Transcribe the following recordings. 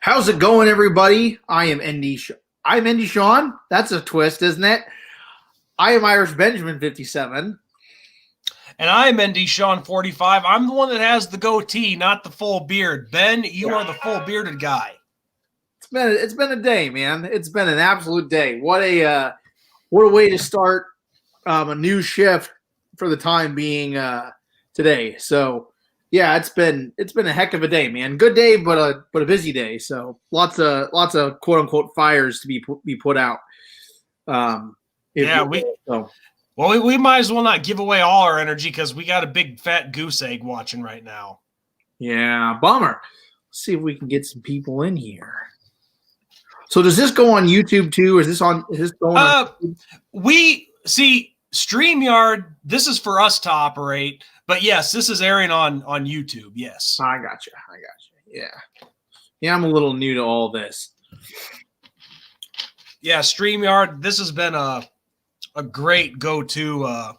How's it going, everybody? I'm Andy Sean. That's a twist, isn't it? I am Irish Benjamin 57. And I'm ND Sean 45. I'm the one that has the goatee, not the full beard. Ben, you are the full bearded guy. It's been a day, man. It's been an absolute day. What a way to start a new shift for the time being today. So yeah, it's been a heck of a day, man. Good day, but a busy day. So lots of quote unquote fires to be put out. We might as well not give away all our energy because we got a big fat goose egg watching right now. Yeah, bummer. Let's see if we can get some people in here. So does this go on YouTube too? Is this going on? We see StreamYard. This is for us to operate, but yes, this is airing on YouTube. Yes, I got you. Yeah. I'm a little new to all this. Yeah, StreamYard. This has been a great go-to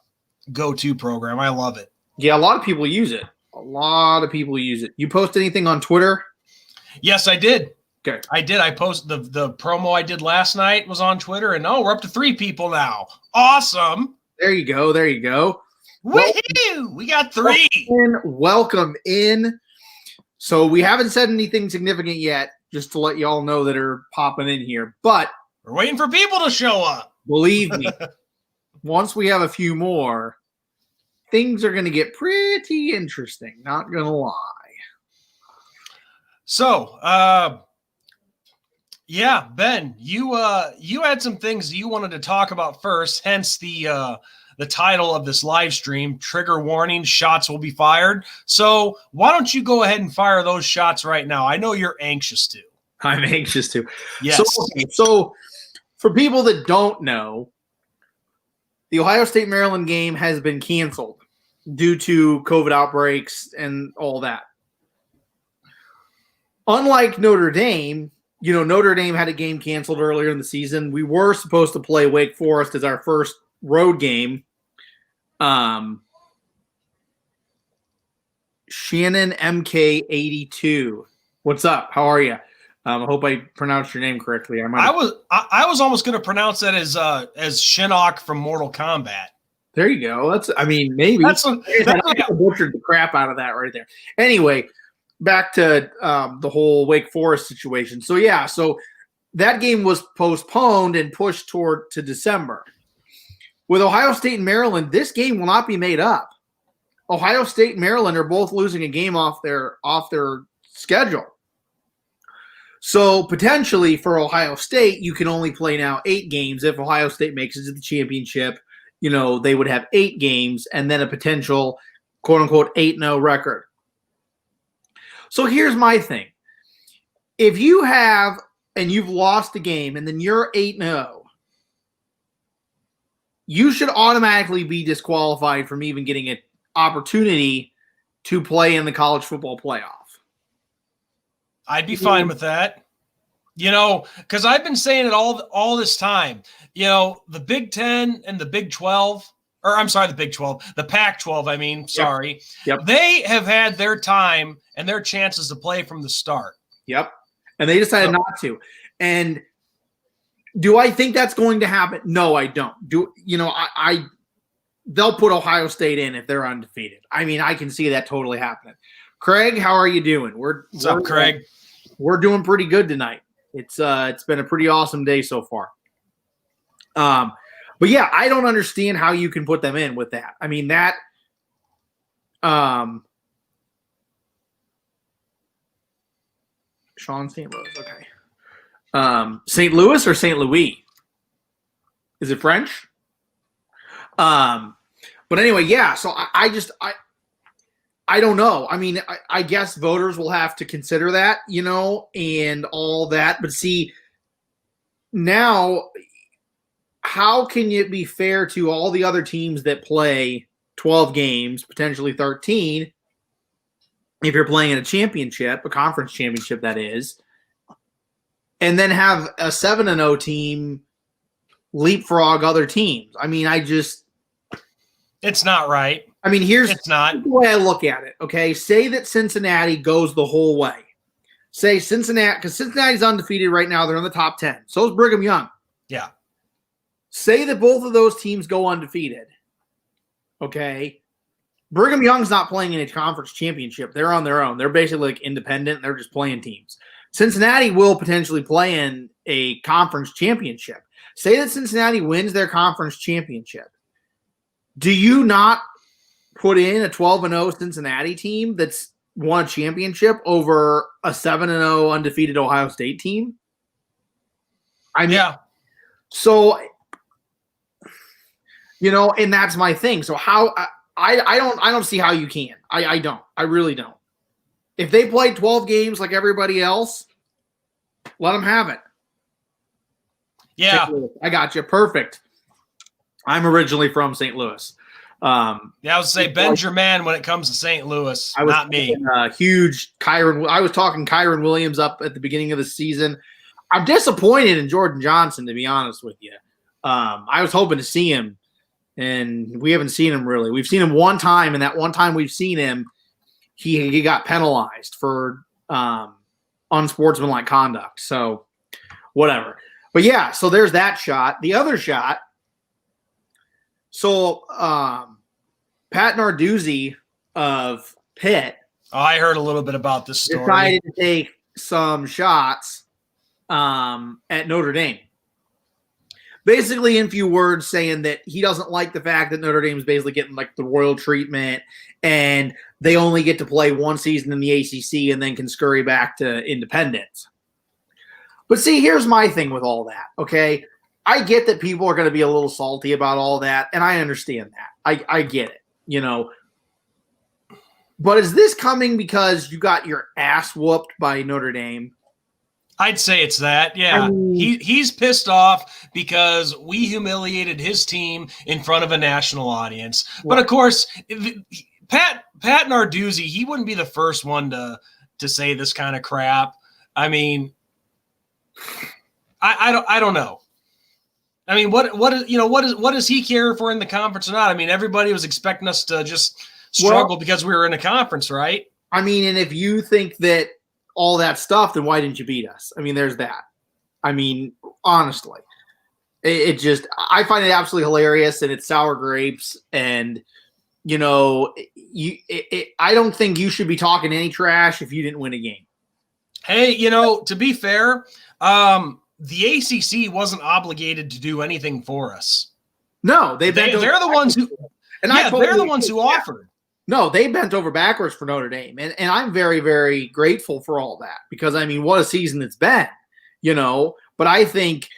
program. I love it. Yeah, a lot of people use it. You post anything on Twitter? Yes, I did. Okay. I did. I posted the promo I did last night was on Twitter, and we're up to 3 people now. Awesome. There you go. Woohoo! We got 3. Welcome in. So we haven't said anything significant yet, just to let you all know that are popping in here. But we're waiting for people to show up. Believe me, once we have a few more, things are going to get pretty interesting. Not going to lie. So, yeah, Ben, you had some things you wanted to talk about first, hence the title of this live stream, Trigger Warning, Shots Will Be Fired. So why don't you go ahead and fire those shots right now? I know you're anxious to. I'm anxious to. Yes. So for people that don't know, the Ohio State-Maryland game has been canceled due to COVID outbreaks and all that. Unlike Notre Dame, Notre Dame had a game canceled earlier in the season. We were supposed to play Wake Forest as our first road game. Shannon MK82. What's up? How are you? I hope I pronounced your name correctly. I was almost going to pronounce that as Shinnok from Mortal Kombat. There you go. Maybe. I butchered the crap out of that right there. Anyway, back to the whole Wake Forest situation. So yeah, that game was postponed and pushed to December. With Ohio State and Maryland, this game will not be made up. Ohio State and Maryland are both losing a game off their schedule. So potentially for Ohio State, you can only play now 8 games. If Ohio State makes it to the championship, they would have 8 games and then a potential quote-unquote 8-0 record. So here's my thing. If you have and you've lost a game and then you're 8-0, you should automatically be disqualified from even getting an opportunity to play in the college football playoff. I'd be fine with that, because I've been saying it all this time. The Big Ten and the Big 12, or I'm sorry, the Big 12, the Pac-12. Sorry. Yep. They have had their time and their chances to play from the start. Yep. And they decided not to. And do I think that's going to happen? No, I don't. They'll put Ohio State in if they're undefeated. I can see that totally happening. Craig, how are you doing? What's up, Craig? We're doing pretty good tonight. It's been a pretty awesome day so far. But yeah, I don't understand how you can put them in with that. Sean St. Louis, okay. St. Louis or St. Louis? Is it French? But anyway, yeah. So I don't know. I guess voters will have to consider that, and all that. But see, now, how can it be fair to all the other teams that play 12 games, potentially 13, if you're playing in a championship, a conference championship that is, and then have a 7-0 team leapfrog other teams? It's not right. Here's it's not the way I look at it. Okay, say that Cincinnati goes the whole way. say Cincinnati, because Cincinnati's undefeated right now. They're in the top 10. So is Brigham Young. Yeah. Say that both of those teams go undefeated. Okay. Brigham Young's not playing in a conference championship. They're on their own. They're basically like independent. They're just playing teams. Cincinnati will potentially play in a conference championship. Say that Cincinnati wins their conference championship. Do you not put in a 12-0 Cincinnati team that's won a championship over a 7-0 undefeated Ohio State team? I mean, yeah. So, and that's my thing. So how I don't see how you can. I don't. I really don't. If they play 12 games like everybody else, let them have it. Yeah. I got you. Perfect. I'm originally from St. Louis. I would say Ben's your man when it comes to St. Louis, not me. Huge Kyron. I was talking Kyron Williams up at the beginning of the season. I'm disappointed in Jordan Johnson, to be honest with you. I was hoping to see him, and we haven't seen him really. We've seen him one time, and that one time we've seen him, he got penalized for unsportsmanlike conduct. So whatever. But yeah, so there's that shot. The other shot. So Pat Narduzzi of Pitt. Oh, I heard a little bit about this story. Decided to take some shots at Notre Dame. Basically, in few words, saying that he doesn't like the fact that Notre Dame is basically getting like the royal treatment, and they only get to play one season in the ACC and then can scurry back to independence. But see, here's my thing with all that, okay? I get that people are going to be a little salty about all that, and I understand that. I get it, But is this coming because you got your ass whooped by Notre Dame? I'd say it's that. Yeah. He's pissed off because we humiliated his team in front of a national audience. But of course, Pat Narduzzi, he wouldn't be the first one to say this kind of crap. I mean, I don't know. I mean, what does he care if we're in the conference or not? I mean, everybody was expecting us to just struggle because we were in a conference, right? I mean, and if you think that all that stuff, then why didn't you beat us? I mean, there's that. I mean, honestly, it just, I find it absolutely hilarious, and it's sour grapes. And, I don't think you should be talking any trash if you didn't win a game. Hey, to be fair, the ACC wasn't obligated to do anything for us. No, they're the ones who, and they're the ones who offered. No, they bent over backwards for Notre Dame, and I'm very, very grateful for all that, because I mean, what a season it's been, But I think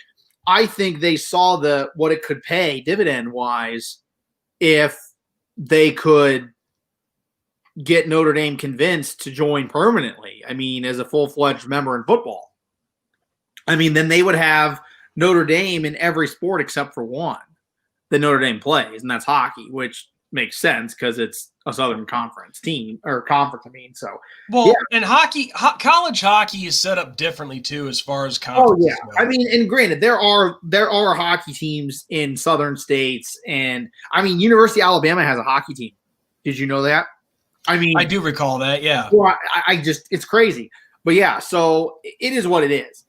they saw what it could pay dividend wise if they could get Notre Dame convinced to join permanently. I mean, as a full-fledged member in football. I mean, then they would have Notre Dame in every sport except for one that Notre Dame plays, and that's hockey, which makes sense because it's a Southern Conference team or conference. I mean, so and hockey, college hockey is set up differently too, as far as conferences go. I mean, and granted, there are hockey teams in Southern states, and I mean, University of Alabama has a hockey team. Did you know that? I mean, I do recall that. Yeah. Well, I just, it's crazy, but yeah. So it is what it is.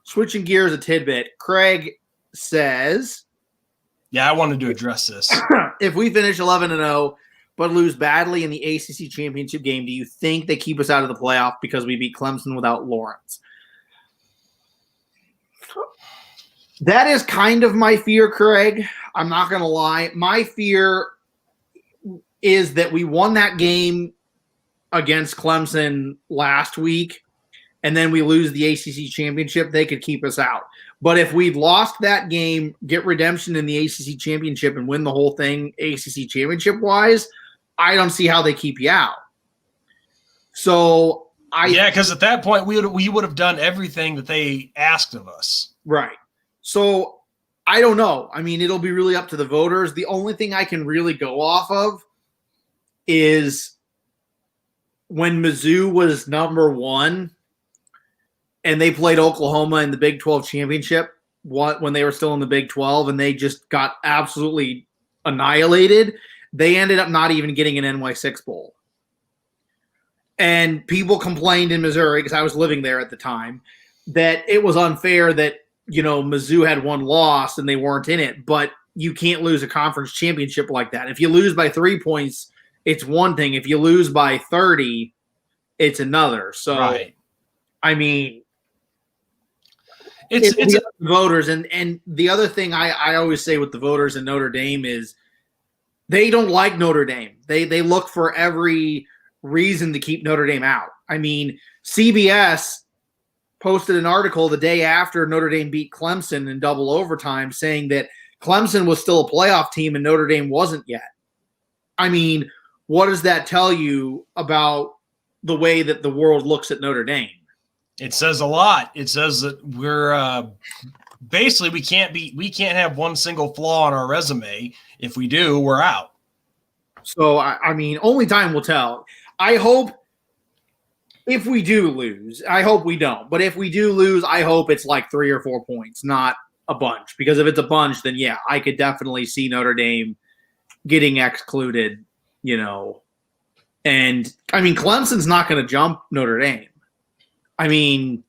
Switching gears a tidbit, Craig says, yeah, I wanted to address this. If we finish 11-0 but lose badly in the ACC championship game, do you think they keep us out of the playoff because we beat Clemson without Lawrence? That is kind of my fear, Craig. I'm not going to lie. My fear is that we won that game against Clemson last week, and then we lose the ACC championship. They could keep us out. But if we lost that game, get redemption in the ACC championship, and win the whole thing ACC championship-wise, I don't see how they keep you out. So because at that point we would have done everything that they asked of us. Right. So I don't know. I mean, it'll be really up to the voters. The only thing I can really go off of is when Mizzou was number one and they played Oklahoma in the Big 12 championship when they were still in the Big 12, and they just got absolutely annihilated. They ended up not even getting an NY6 bowl. And people complained in Missouri, because I was living there at the time, that it was unfair that, Mizzou had one loss and they weren't in it. But you can't lose a conference championship like that. If you lose by 3 points, it's one thing. If you lose by 30, it's another. So, right. I mean, it's the voters. And the other thing I always say with the voters in Notre Dame is they don't like Notre Dame. They look for every reason to keep Notre Dame out. I mean, CBS posted an article the day after Notre Dame beat Clemson in double overtime saying that Clemson was still a playoff team and Notre Dame wasn't yet. I mean, what does that tell you about the way that the world looks at Notre Dame? It says a lot. It says that we're basically we can't have one single flaw on our resume. If we do, we're out. So, I mean, only time will tell. I hope if we do lose, I hope we don't. But if we do lose, I hope it's like 3 or 4 points, not a bunch. Because if it's a bunch, then yeah, I could definitely see Notre Dame getting excluded, And, I mean, Clemson's not going to jump Notre Dame. I mean,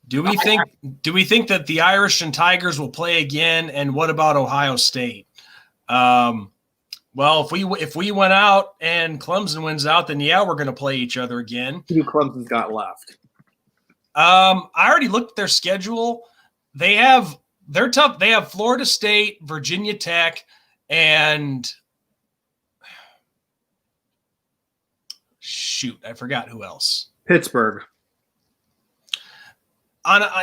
do we think that the Irish and Tigers will play again? And what about Ohio State? Well, if we went out and Clemson wins out, then yeah, we're going to play each other again. Who Clemson's got left? I already looked at their schedule. They're tough. They have Florida State, Virginia Tech, and shoot, I forgot who else. Pittsburgh.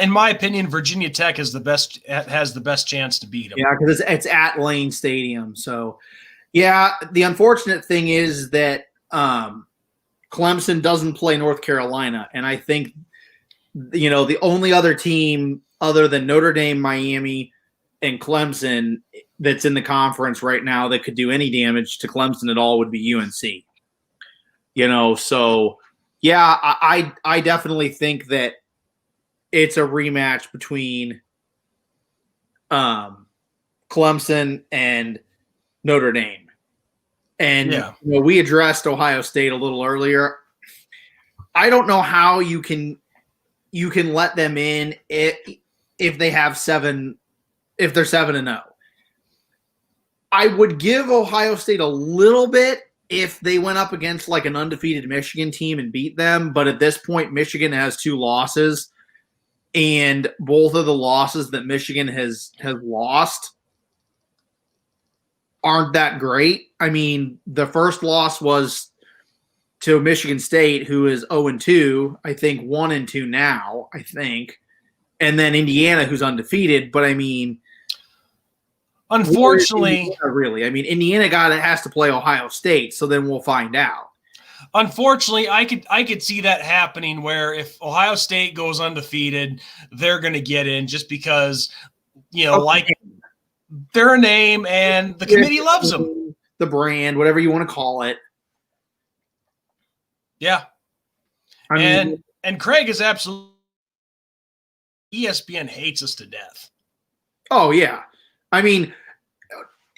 In my opinion, Virginia Tech has the best chance to beat them. Yeah, because it's at Lane Stadium. So, yeah, the unfortunate thing is that Clemson doesn't play North Carolina, and I think the only other team other than Notre Dame, Miami, and Clemson that's in the conference right now that could do any damage to Clemson at all would be UNC. So yeah, I definitely think that it's a rematch between Clemson and Notre Dame. And yeah. We addressed Ohio State a little earlier. I don't know how you can let them in if they have if they're 7-0. I would give Ohio State a little bit if they went up against like an undefeated Michigan team and beat them. But at this point, Michigan has 2 losses, and both of the losses that Michigan has lost aren't that great. I mean, the first loss was to Michigan State, who is 0-2, I think 1-2 now, I think. And then Indiana, who's undefeated. But I mean, unfortunately, really, I mean, Indiana has to play Ohio State, so then we'll find out. Unfortunately, I could see that happening where if Ohio State goes undefeated, they're going to get in just because, like they're a name and the committee loves them. The brand, whatever you want to call it. Yeah. And Craig is absolutely – ESPN hates us to death. Oh, yeah. I mean,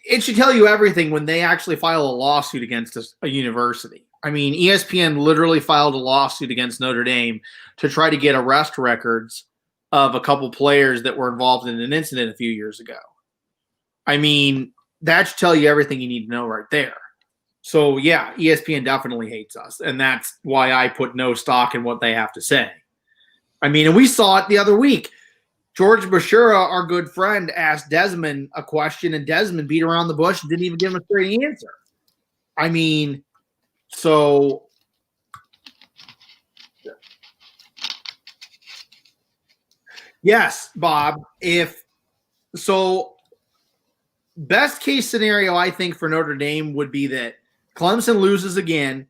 it should tell you everything when they actually file a lawsuit against a university. I mean, ESPN literally filed a lawsuit against Notre Dame to try to get arrest records of a couple players that were involved in an incident a few years ago. I mean, that should tell you everything you need to know right there. So, yeah, ESPN definitely hates us, and that's why I put no stock in what they have to say. I mean, and we saw it the other week. George Bashura, our good friend, asked Desmond a question, and Desmond beat around the bush and didn't even give him a straight answer. I mean, so yes, Bob, best case scenario, I think, for Notre Dame would be that Clemson loses again.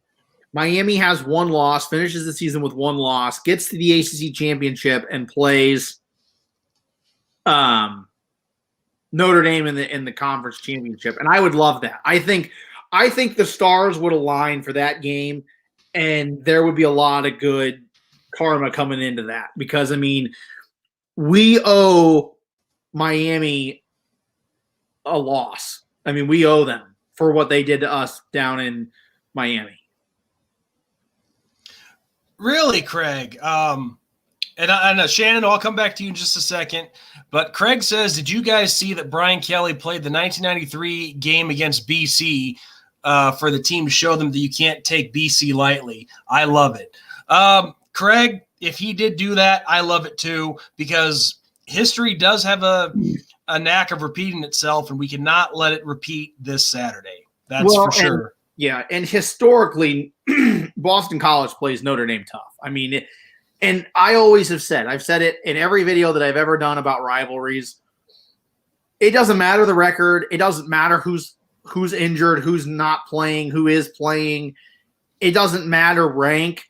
Miami has 1 loss, finishes the season with 1 loss, gets to the ACC championship, and plays Notre Dame in the conference championship. And I would love that. I think the stars would align for that game, and there would be a lot of good karma coming into that. Because, I mean, we owe Miami a loss. I mean, we owe them for what they did to us down in Miami. Really, Craig? And Shannon, I'll come back to you in just a second. But Craig says, did you guys see that Brian Kelly played the 1993 game against BC for the team to show them that you can't take BC lightly? I love it. Craig, if he did do that, I love it too, because history does have a knack of repeating itself, and we cannot let it repeat this Saturday. That's for sure. And historically, Boston College plays Notre Dame tough. I mean, and I always have said, I've said it in every video that I've ever done about rivalries. It doesn't matter the record. It doesn't matter who's injured, who's not playing, who is playing. It doesn't matter rank.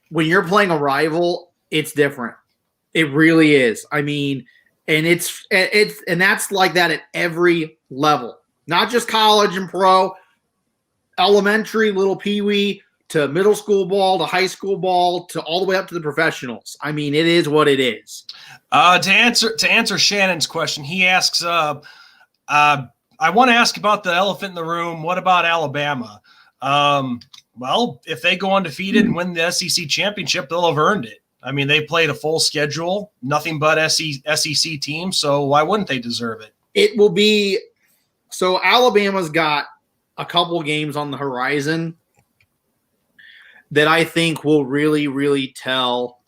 When you're playing a rival, it's different. It really is. I mean, and that's like that at every level, not just college and pro, elementary, little peewee, to middle school ball, to high school ball, to all the way up to the professionals. I mean, it is what it is. To answer Shannon's question, he asks, I want to ask about the elephant in the room. What about Alabama? Well, if they go undefeated and win the SEC championship, they'll have earned it. I mean, they played a full schedule, nothing but SEC teams, so why wouldn't they deserve it? It will be – so Alabama's got a couple games on the horizon that I think will really, really tell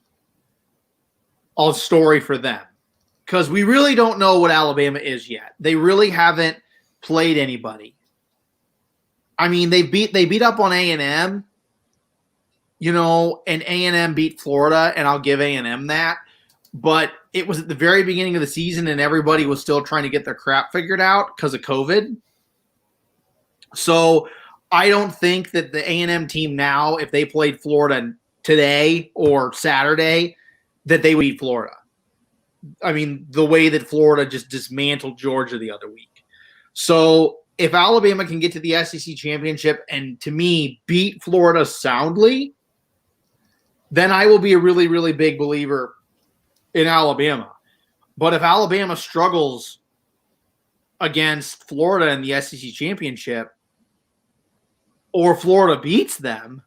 a story for them, because we really don't know what Alabama is yet. They really haven't played anybody. I mean, they beat up on A&M, and A&M beat Florida, and I'll give A&M that. But it was at the very beginning of the season, and everybody was still trying to get their crap figured out because of COVID. So I don't think that the A&M team now, if they played Florida today or Saturday, that they would beat Florida. I mean, the way that Florida just dismantled Georgia the other week. So if Alabama can get to the SEC championship and, to me, beat Florida soundly, then I will be a really, really big believer in Alabama. But if Alabama struggles against Florida in the SEC championship, or Florida beats them,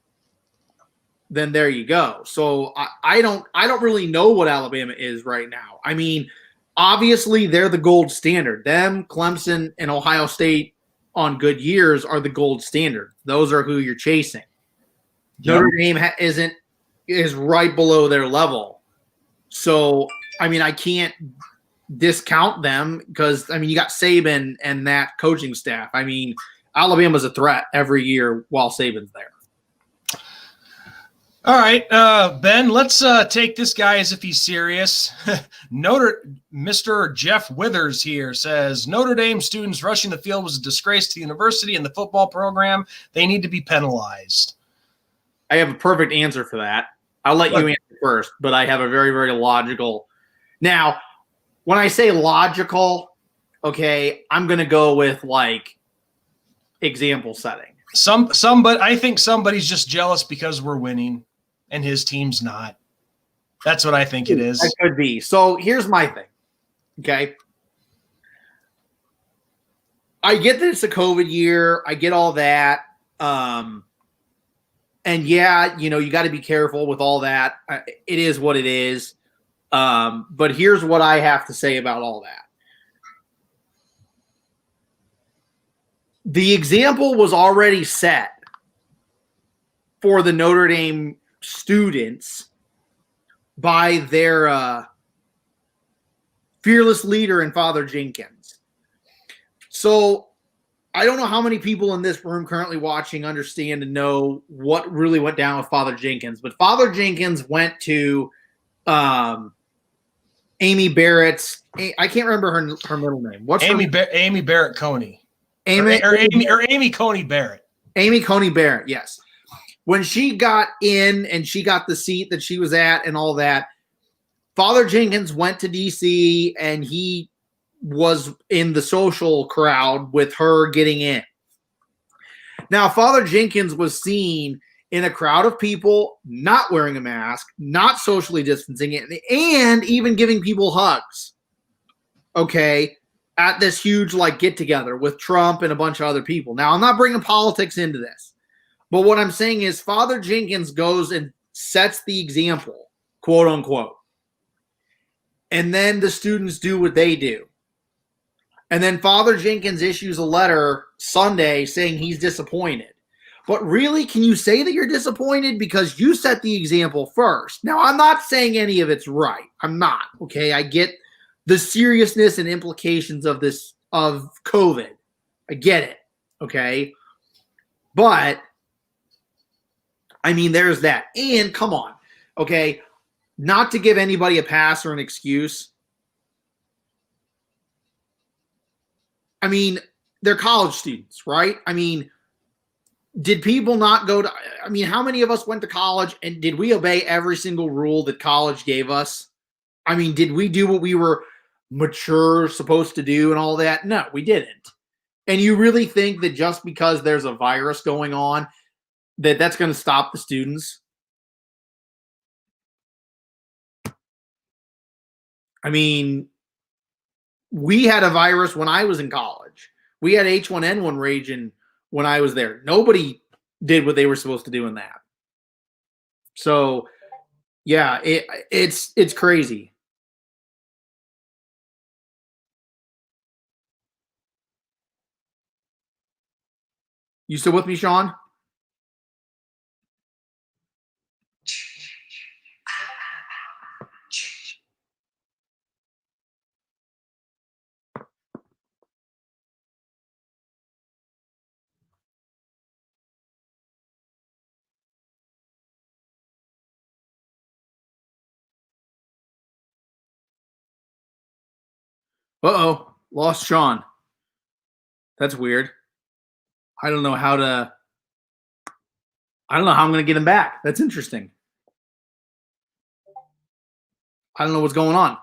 then there you go. So I don't really know what Alabama is right now. I mean, obviously they're the gold standard. Them, Clemson, and Ohio State on good years are the gold standard. Those are who you're chasing. Yep. Notre Dame is right below their level. So, I mean, I can't discount them because, I mean, you got Saban and that coaching staff. I mean, Alabama's a threat every year while Saban's there. All right, Ben, let's take this guy as if he's serious. Mr. Jeff Withers here says, Notre Dame students rushing the field was a disgrace to the university and the football program. They need to be penalized. I have a perfect answer for that. I'll let you answer first, but I have a very, very logical. Now, when I say logical, okay, I'm going to go with like example setting. But I think somebody's just jealous because we're winning and his team's not. That's what I think it is. That could be. So here's my thing. Okay. I get that it's a COVID year. I get all that. And yeah, you got to be careful with all that. It is what it is. But here's what I have to say about all that. The example was already set for the Notre Dame students by their fearless leader in Father Jenkins. So I don't know how many people in this room currently watching understand and know what really went down with Father Jenkins, but Father Jenkins went to Amy Barrett's. I can't remember her middle name. What's Amy Barrett Coney? Amy Coney Barrett. Amy Coney Barrett, yes. When she got in and she got the seat that she was at and all that, Father Jenkins went to D.C. and he was in the social crowd with her getting in. Now, Father Jenkins was seen in a crowd of people not wearing a mask, not socially distancing it, and even giving people hugs. Okay? at this huge like get together with Trump and a bunch of other people. Now, I'm not bringing politics into this, but what I'm saying is Father Jenkins goes and sets the example, quote unquote. And then the students do what they do. And then Father Jenkins issues a letter Sunday saying he's disappointed. But really, can you say that you're disappointed because you set the example first? Now, I'm not saying any of it's right. I'm not, okay? I get the seriousness and implications of this, of COVID. I get it, okay? But, I mean, there's that. And come on, okay? Not to give anybody a pass or an excuse. I mean, they're college students, right? I mean, did people not go to, I mean, how many of us went to college and did we obey every single rule that college gave us? I mean, did we do what we were mature supposed to do and all that? No, we didn't. And you really think that just because there's a virus going on, that that's going to stop the students? I mean, we had a virus when I was in college. We had H1N1 raging when I was there. Nobody did what they were supposed to do in that. So, yeah, it's crazy. You still with me, Sean? Uh-oh, lost Sean. That's weird. I don't know how I'm going to get him back. That's interesting. I don't know what's going on.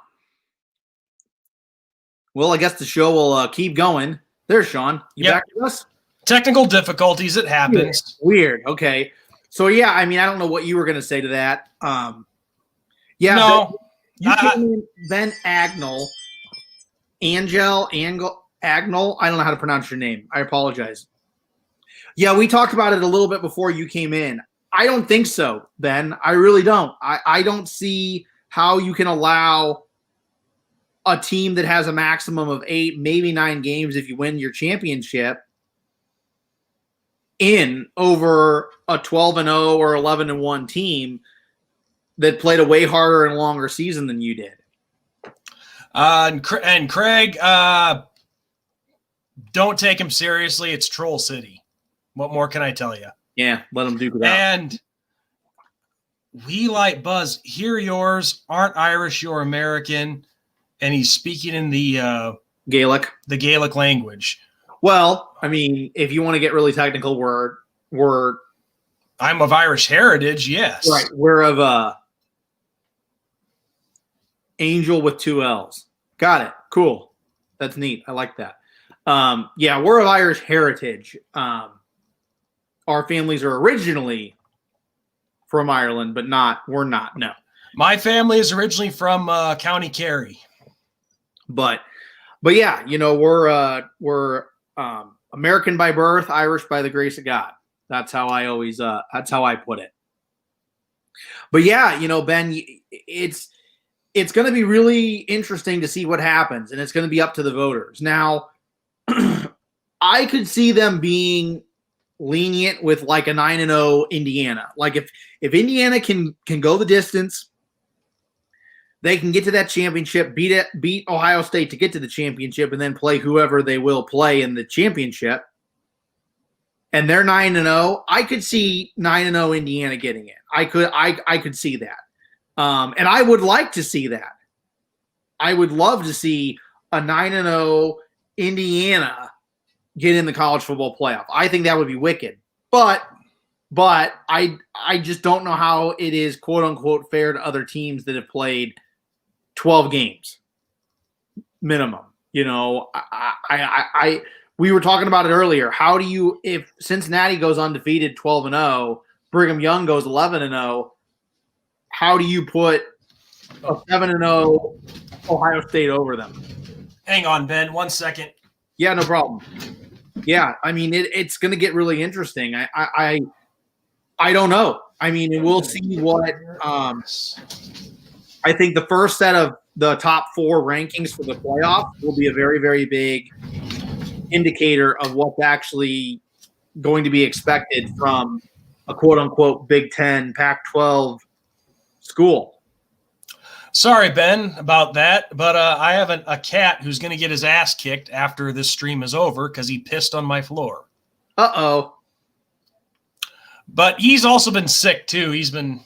Well, I guess the show will keep going. There's Sean. You back with us? Technical difficulties. It happens. Weird. Okay. So, yeah, I mean, I don't know what you were going to say to that. Yeah. No. You came in, Ben Agnell. Agnell. I don't know how to pronounce your name. I apologize. Yeah, we talked about it a little bit before you came in. I don't think so, Ben. I really don't. I don't see how you can allow a team that has a maximum of 8, maybe 9 games if you win your championship in over a 12-0 or 11-1 team that played a way harder and longer season than you did. And Craig, don't take him seriously. It's Troll City. What more can I tell you? Yeah, let him do that. And we like Buzz. Hear yours. Aren't Irish, you're American. And he's speaking in the Gaelic language. Well, I mean, if you want to get really technical, we're I'm of Irish heritage, yes. Right. We're of Angel with 2 L's. Got it. Cool. That's neat. I like that. Yeah, we're of Irish heritage. Our families are originally from Ireland, but we're not. No. My family is originally from County Kerry. But yeah, you know, we're American by birth, Irish by the grace of God. That's how I always that's how I put it. But yeah, you know, Ben, it's going to be really interesting to see what happens, and it's going to be up to the voters. Now, I could see them being lenient with like a 9-0 Indiana. Like if Indiana can go the distance, they can get to that championship, beat Ohio State to get to the championship, and then play whoever they will play in the championship. And they're 9-0. I could see 9-0 Indiana getting it. I could see that. And I would like to see that. I would love to see a 9-0 Indiana get in the college football playoff. I think that would be wicked. But I just don't know how it is, quote unquote, fair to other teams that have played 12 games minimum. You know, we were talking about it earlier. How do you, if Cincinnati goes undefeated 12-0, Brigham Young goes 11-0, how do you put a 7-0 Ohio State over them? Hang on, Ben. 1 second. Yeah, no problem. Yeah, I mean it's going to get really interesting. I don't know. I mean, we'll see what. I think the first set of the top 4 rankings for the playoff will be a very, very big indicator of what's actually going to be expected from a quote-unquote Big Ten, Pac-12 school. Sorry, Ben, about that, but I have a cat who's going to get his ass kicked after this stream is over because he pissed on my floor. Uh-oh. But he's also been sick, too. He's been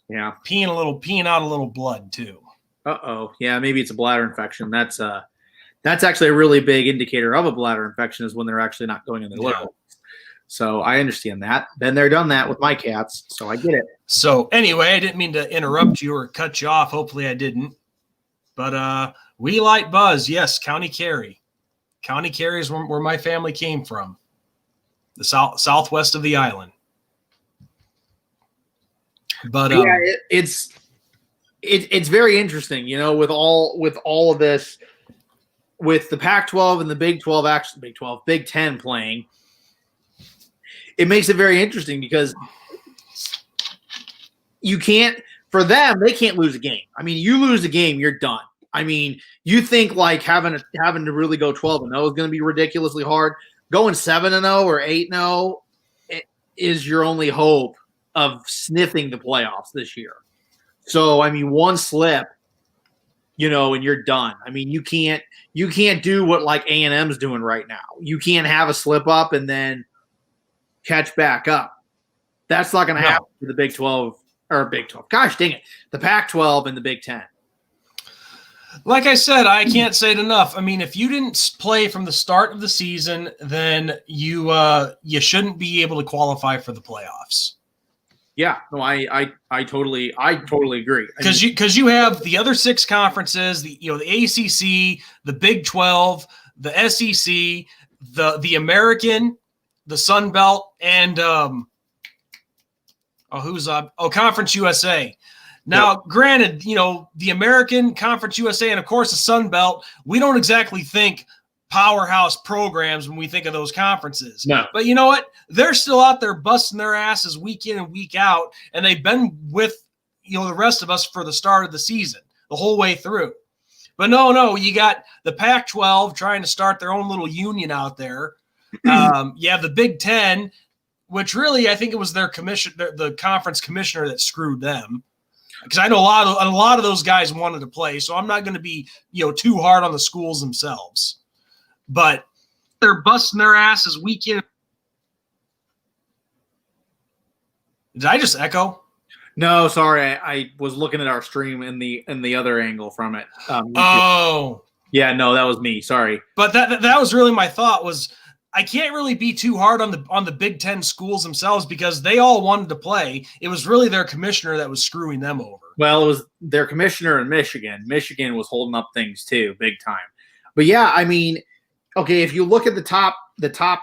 peeing out a little blood, too. Uh-oh. Yeah, maybe it's a bladder infection. That's actually a really big indicator of a bladder infection is when they're actually not going in the litter. So I understand that. Been there, done that with my cats, so I get it. So anyway, I didn't mean to interrupt you or cut you off. Hopefully I didn't. But we like Buzz. Yes, County Kerry. County Kerry is where my family came from. The southwest of the island. But yeah, it's very interesting, you know, with all of this, with the Pac-12 and the Big 12, actually Big 10 playing. It makes it very interesting because you can't, for them, they can't lose a game. I mean, you lose a game, you're done. I mean, you think like having to really go 12-0 is going to be ridiculously hard. Going 7-0 or 8-0 is your only hope of sniffing the playoffs this year. So, I mean, one slip, you know, and you're done. I mean, you can't do what like A&M's doing right now. You can't have a slip up and then catch back up. That's not going to happen to the Big 12 or Big 12. Gosh dang it. The Pac-12 and the Big 10. Like I said, I can't say it enough. I mean, if you didn't play from the start of the season, then you shouldn't be able to qualify for the playoffs. Yeah, no, I totally agree. Because you have the other 6 conferences, the ACC, the Big 12, the SEC, the American, the Sun Belt, and Conference USA. Now, granted, you know, the American, Conference USA, and of course the Sun Belt, we don't exactly think powerhouse programs when we think of those conferences. No. But you know what? They're still out there busting their asses week in and week out, and they've been with, you know, the rest of us for the start of the season, the whole way through. But no, you got the Pac-12 trying to start their own little union out there. You have the Big Ten, which really I think it was their the conference commissioner that screwed them. Because I know a lot of those guys wanted to play, so I'm not going to be, you know, too hard on the schools themselves. But they're busting their asses week in. Did I just echo? No, sorry. I was looking at our stream in the other angle from it. Yeah, no, that was me. Sorry. But that was really my thought was I can't really be too hard on the Big Ten schools themselves because they all wanted to play. It was really their commissioner that was screwing them over. Well, it was their commissioner in Michigan. Michigan was holding up things too, big time. But yeah, I mean, okay, if you look at the top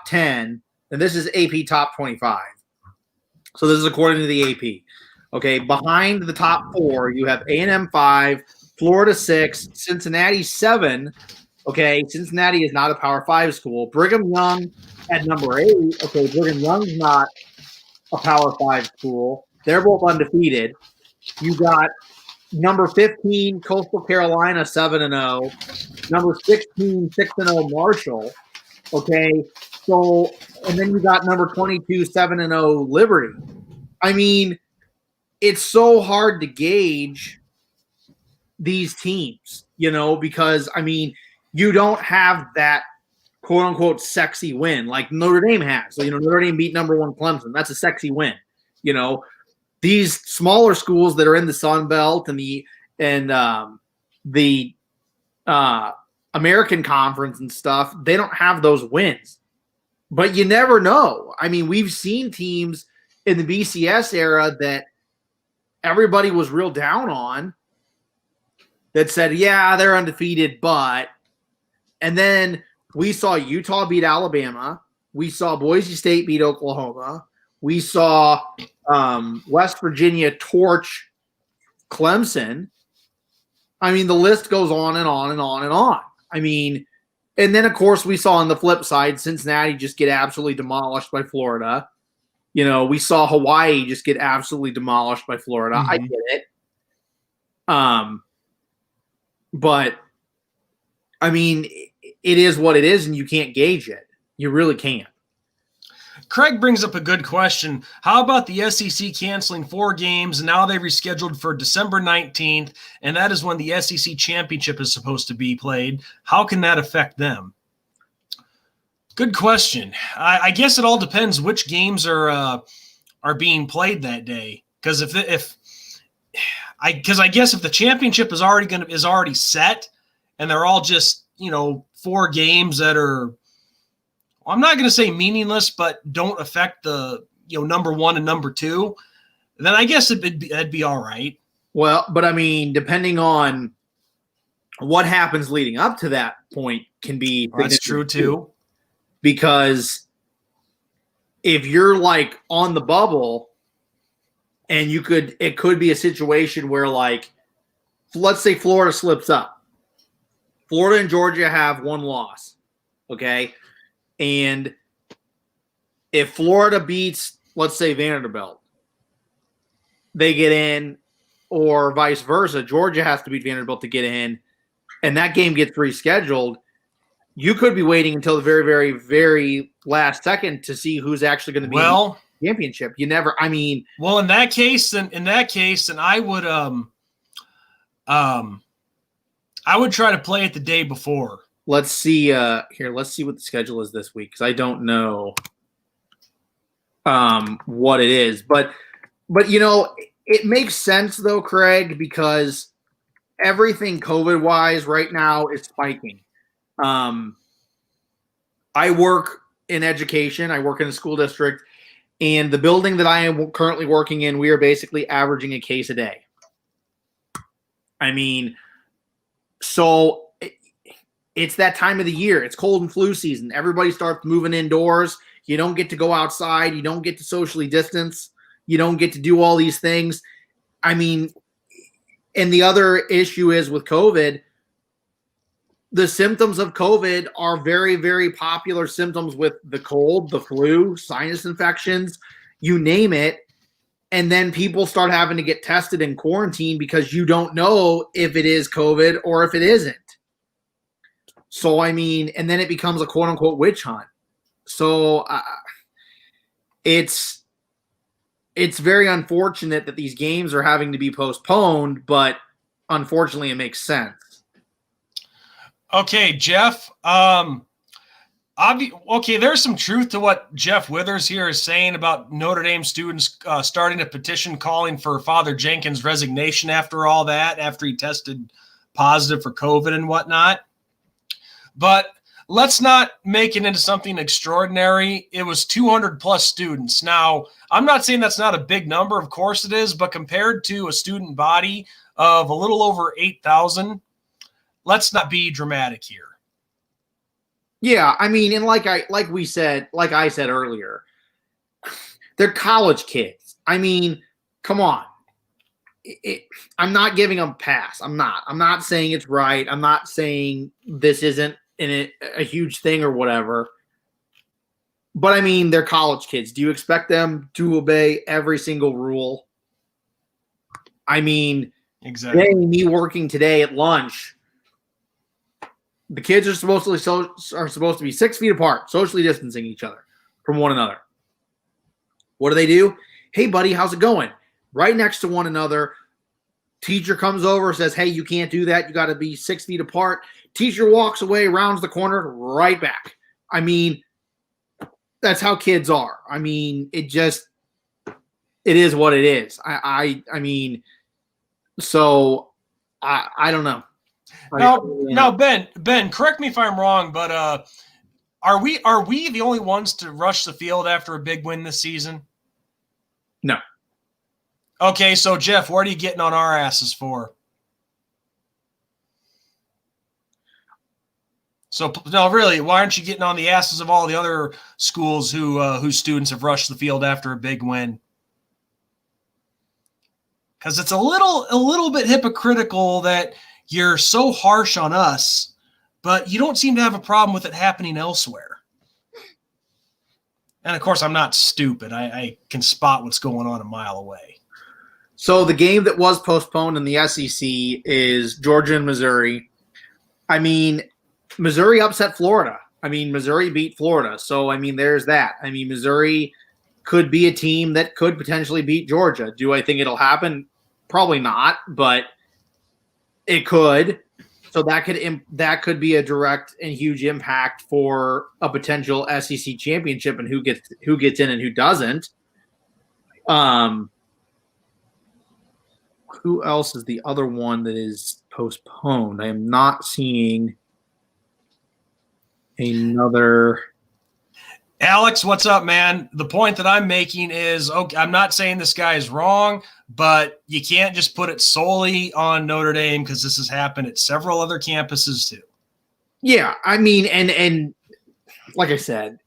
10, and this is AP top 25. So this is according to the AP. Okay, behind the top 4, you have A&M 5, Florida 6, Cincinnati 7. Okay, Cincinnati is not a Power 5 school. Brigham Young at number 8. Okay, Brigham Young's not a Power 5 school. They're both undefeated. You got number 15, Coastal Carolina 7-0. Number 16, 6-0 Marshall. Okay, so and then you got number 22, 7-0 Liberty. I mean, it's so hard to gauge these teams, you know, because I mean, you don't have that quote unquote sexy win like Notre Dame has. So, you know, Notre Dame beat number 1 Clemson. That's a sexy win. You know, these smaller schools that are in the Sun Belt and the American Conference and stuff, they don't have those wins. But you never know. I mean, we've seen teams in the BCS era that everybody was real down on that said, yeah, they're undefeated, but – and then we saw Utah beat Alabama. We saw Boise State beat Oklahoma. We saw West Virginia torch Clemson. I mean, the list goes on and on and on and on. I mean, and then of course we saw on the flip side Cincinnati just get absolutely demolished by Florida. You know, we saw Hawaii just get absolutely demolished by Florida. I get it. But I mean, it is what it is, and you can't gauge it. You really can't. Craig brings up a good question. How about the SEC canceling 4 games, and now they rescheduled for December 19th, and that is when the SEC championship is supposed to be played. How can that affect them? Good question. I guess it all depends which games are being played that day. Because I guess if the championship is already set, and they're all just 4 games that are, I'm not going to say meaningless, but don't affect the number 1 and number 2, then I guess that'd be all right. Well, but I mean, depending on what happens leading up to that point can be. That's true too. Because if you're like on the bubble, and it could be a situation where, like, let's say Florida slips up. Florida and Georgia have 1 loss, okay? And if Florida beats, let's say, Vanderbilt, they get in, or vice versa. Georgia has to beat Vanderbilt to get in, and that game gets rescheduled. You could be waiting until the very, very, very last second to see who's actually going to be in the championship. You never. I mean, well, in that case, then I would try to play it the day before. Let's see. Here, let's see what the schedule is this week, because I don't know what it is. But it makes sense though, Craig, because everything COVID-wise right now is spiking. I work in education. I work in a school district, and the building that I am currently working in, we are basically averaging a case a day. I mean, so it's that time of the year. It's cold and flu season. Everybody starts moving indoors. You don't get to go outside. You don't get to socially distance. You don't get to do all these things. I mean, and the other issue is with COVID, the symptoms of COVID are very, very popular symptoms with the cold, the flu, sinus infections, you name it. And then people start having to get tested and quarantined because you don't know if it is COVID or if it isn't. So, I mean, and then it becomes a quote unquote witch hunt. So it's very unfortunate that these games are having to be postponed, but unfortunately it makes sense. Okay, Jeff. Okay, there's some truth to what Jeff Withers here is saying about Notre Dame students starting a petition calling for Father Jenkins' resignation after all that, after he tested positive for COVID and whatnot. But let's not make it into something extraordinary. It was 200 plus students. Now, I'm not saying that's not a big number. Of course it is. But compared to a student body of a little over 8,000, let's not be dramatic here. Yeah, I mean, and like I said earlier, they're college kids. I mean, come on. I'm not giving them a pass. I'm not saying it's right. I'm not saying this isn't a huge thing or whatever. But I mean, they're college kids. Do you expect them to obey every single rule? I mean, exactly. Me working today at lunch, the kids are supposed to be 6 feet apart, socially distancing each other from one another. What do? Hey, buddy, how's it going? Right next to one another. Teacher comes over, says, hey, you can't do that. You got to be 6 feet apart. Teacher walks away, rounds the corner, right back. I mean, that's how kids are. I mean, it is what it is. I mean, so I don't know. Now, Ben, correct me if I'm wrong, but are we the only ones to rush the field after a big win this season? No. Okay, so Jeff, what are you getting on our asses for? So no, really, why aren't you getting on the asses of all the other schools whose students have rushed the field after a big win? Because it's a little bit hypocritical that you're so harsh on us but you don't seem to have a problem with it happening elsewhere. And of course, I'm not stupid. I can spot what's going on a mile away. So the game that was postponed in the SEC is Georgia and Missouri. I mean, Missouri upset Florida. I mean, Missouri beat Florida. So, I mean, there's that. I mean, Missouri could be a team that could potentially beat Georgia. Do I think it'll happen? Probably not, but it could. So that could be a direct and huge impact for a potential SEC championship and who gets in and who doesn't. Who else is the other one that is postponed? I am not seeing another. Alex, what's up, man? The point that I'm making is, okay, I'm not saying this guy is wrong, but you can't just put it solely on Notre Dame because this has happened at several other campuses too. Yeah, I mean, and like I said,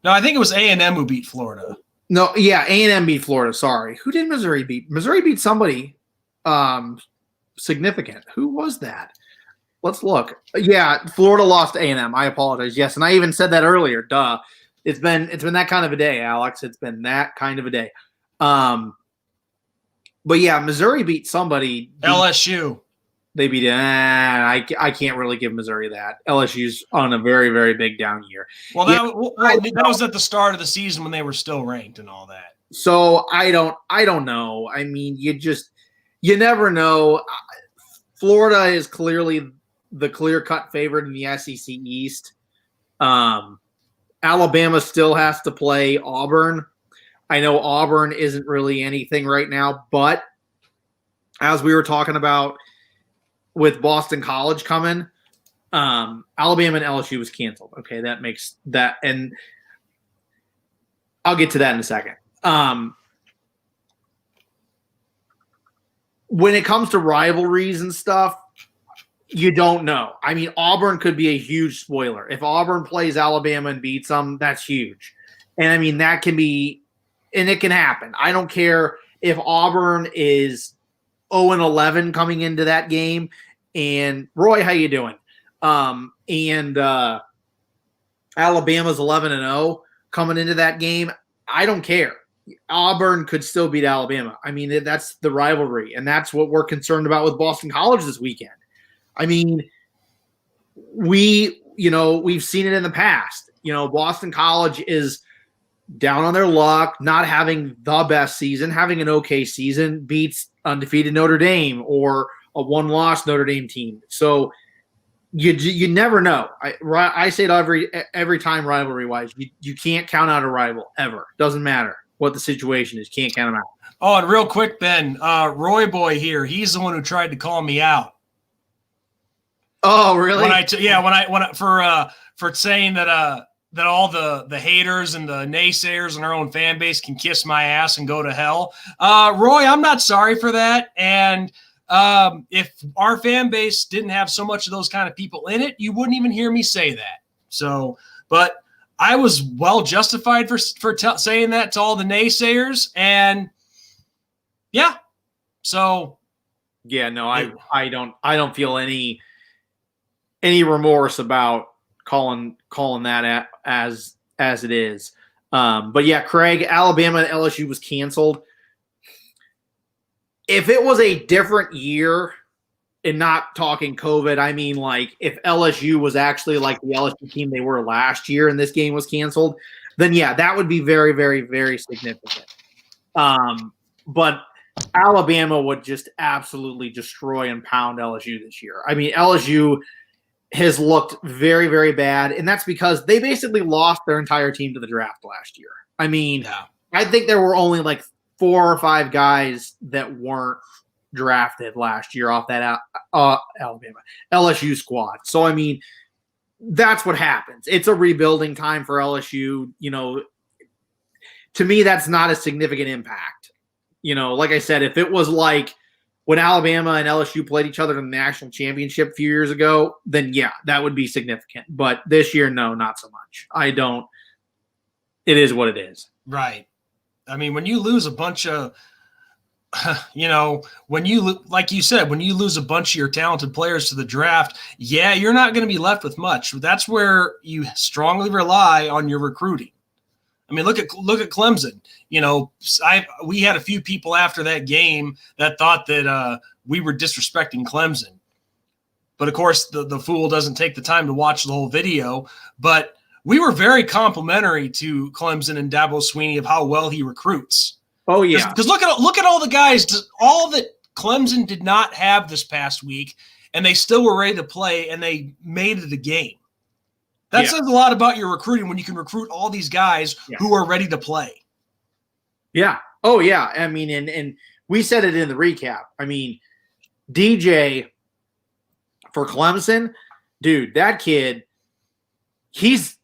no, I think it was A&M who beat Florida. No, yeah, A&M beat Florida. Sorry, who did Missouri beat? Missouri beat somebody significant. Who was that? Let's look. Yeah, Florida lost to A&M. I apologize. Yes, and I even said that earlier. Duh. It's been that kind of a day, Alex. It's been that kind of a day. But yeah, Missouri beat somebody. LSU. They beat. I can't really give Missouri that. LSU's on a very, very big down year. Well, that was at the start of the season when they were still ranked and all that. So I don't know. I mean, you never know. Florida is clearly the clear-cut favorite in the SEC East. Alabama still has to play Auburn. I know Auburn isn't really anything right now, but as we were talking about with Boston College coming, Alabama and LSU was canceled. Okay, that makes that, and I'll get to that in a second. When it comes to rivalries and stuff, you don't know. I mean, Auburn could be a huge spoiler. If Auburn plays Alabama and beats them, that's huge. And I mean, that can be, and it can happen. I don't care if Auburn is 0-11 coming into that game. And Roy, how you doing? And Alabama's 11-0 coming into that game. I don't care. Auburn could still beat Alabama. I mean, that's the rivalry, and that's what we're concerned about with Boston College this weekend. I mean, we've seen it in the past. Boston College is down on their luck, not having the best season, having an okay season, beats undefeated Notre Dame or a one-loss Notre Dame team. So you never know. I say it every time rivalry-wise. You can't count out a rival ever. Doesn't matter what the situation is. Can't count them out. Oh, and real quick, Ben, Roy Boy here. He's the one who tried to call me out. Oh, really? For saying that all the haters and the naysayers in our own fan base can kiss my ass and go to hell. Roy, I'm not sorry for that. And if our fan base didn't have so much of those kind of people in it, you wouldn't even hear me say that. So, but I was well justified for saying that to all the naysayers. And yeah, so yeah, no, I don't feel any remorse about calling that as it is. But yeah, Craig, Alabama and LSU was canceled. If it was a different year, and not talking COVID, I mean, like, if LSU was actually like the LSU team they were last year and this game was canceled, then yeah, that would be very, very, very significant. But Alabama would just absolutely destroy and pound LSU this year. I mean, LSU has looked very, very bad, and that's because they basically lost their entire team to the draft last year. I mean, yeah. I think there were only like 4 or 5 guys that weren't drafted last year off that LSU squad. So, I mean, that's what happens. It's a rebuilding time for LSU. To me, that's not a significant impact. Like I said, if it was like when Alabama and LSU played each other in the national championship a few years ago, then yeah, that would be significant. But this year, no, not so much. It is what it is. Right. I mean, when you lose a bunch of you know, when like you said, when you lose a bunch of your talented players to the draft, yeah, you're not going to be left with much. That's where you strongly rely on your recruiting. I mean, look at Clemson. You know, we had a few people after that game that thought that we were disrespecting Clemson. But of course, the fool doesn't take the time to watch the whole video. But we were very complimentary to Clemson and Dabo Swinney of how well he recruits. Oh yeah, because look at all the guys, all that Clemson did not have this past week, and they still were ready to play, and they made it a game. That says a lot about your recruiting when you can recruit all these guys who are ready to play. Yeah. Oh yeah. I mean, and we said it in the recap. I mean, DJ for Clemson, dude, that kid, he's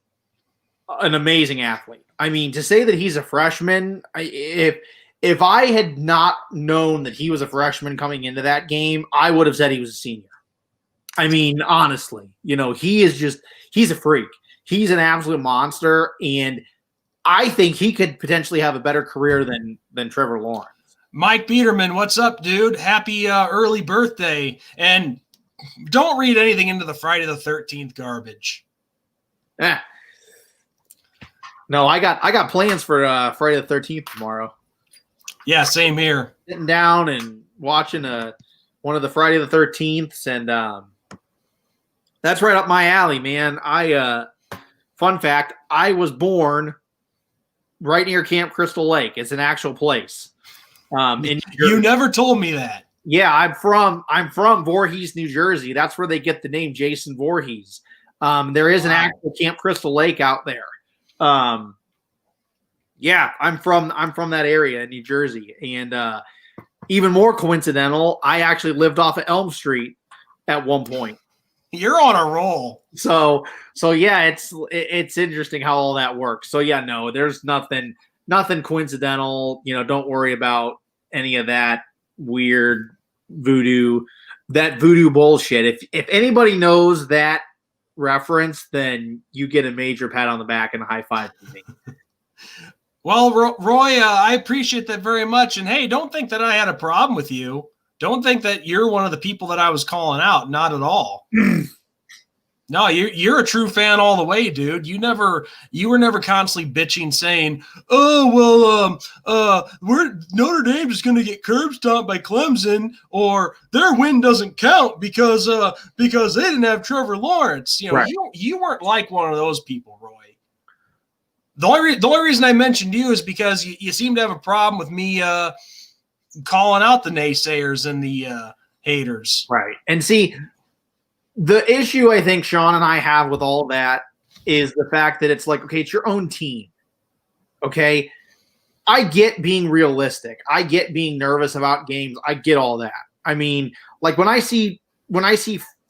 an amazing athlete. I mean, to say that he's a freshman, if I had not known that he was a freshman coming into that game, I would have said he was a senior. I mean, honestly, you know, he's a freak. He's an absolute monster, and I think he could potentially have a better career than Trevor Lawrence. Mike Biederman, what's up, dude? Happy early birthday. And don't read anything into the Friday the 13th garbage. No, I got plans for Friday the 13th tomorrow. Yeah, same here. Sitting down and watching one of the Friday the 13ths, and that's right up my alley, man. Fun fact, I was born right near Camp Crystal Lake. It's an actual place. You never told me that. Yeah, I'm from Voorhees, New Jersey. That's where they get the name Jason Voorhees. There is an actual Camp Crystal Lake out there. Yeah, I'm from that area in New Jersey, and even more coincidental, I actually lived off of Elm Street at one point. You're on a roll. So yeah, it's interesting how all that works. So yeah, no, there's nothing coincidental. You know, don't worry about any of that weird voodoo bullshit. If anybody knows that reference, then you get a major pat on the back and a high five from me. Well, Roy, I appreciate that very much. And hey, don't think that I had a problem with you. Don't think that you're one of the people that I was calling out. Not at all. No, you're a true fan all the way, dude. You were never constantly bitching saying, "Oh, well, Notre Dame is going to get curb stomped by Clemson, or their win doesn't count because they didn't have Trevor Lawrence." You know, right. You weren't like one of those people, Roy. The only reason I mentioned you is because you seem to have a problem with me calling out the naysayers and the haters. Right. And see, the issue I think Sean and I have with all that is the fact that it's like, okay, it's your own team. Okay. I get being realistic. I get being nervous about games. I get all that. I mean, like when I see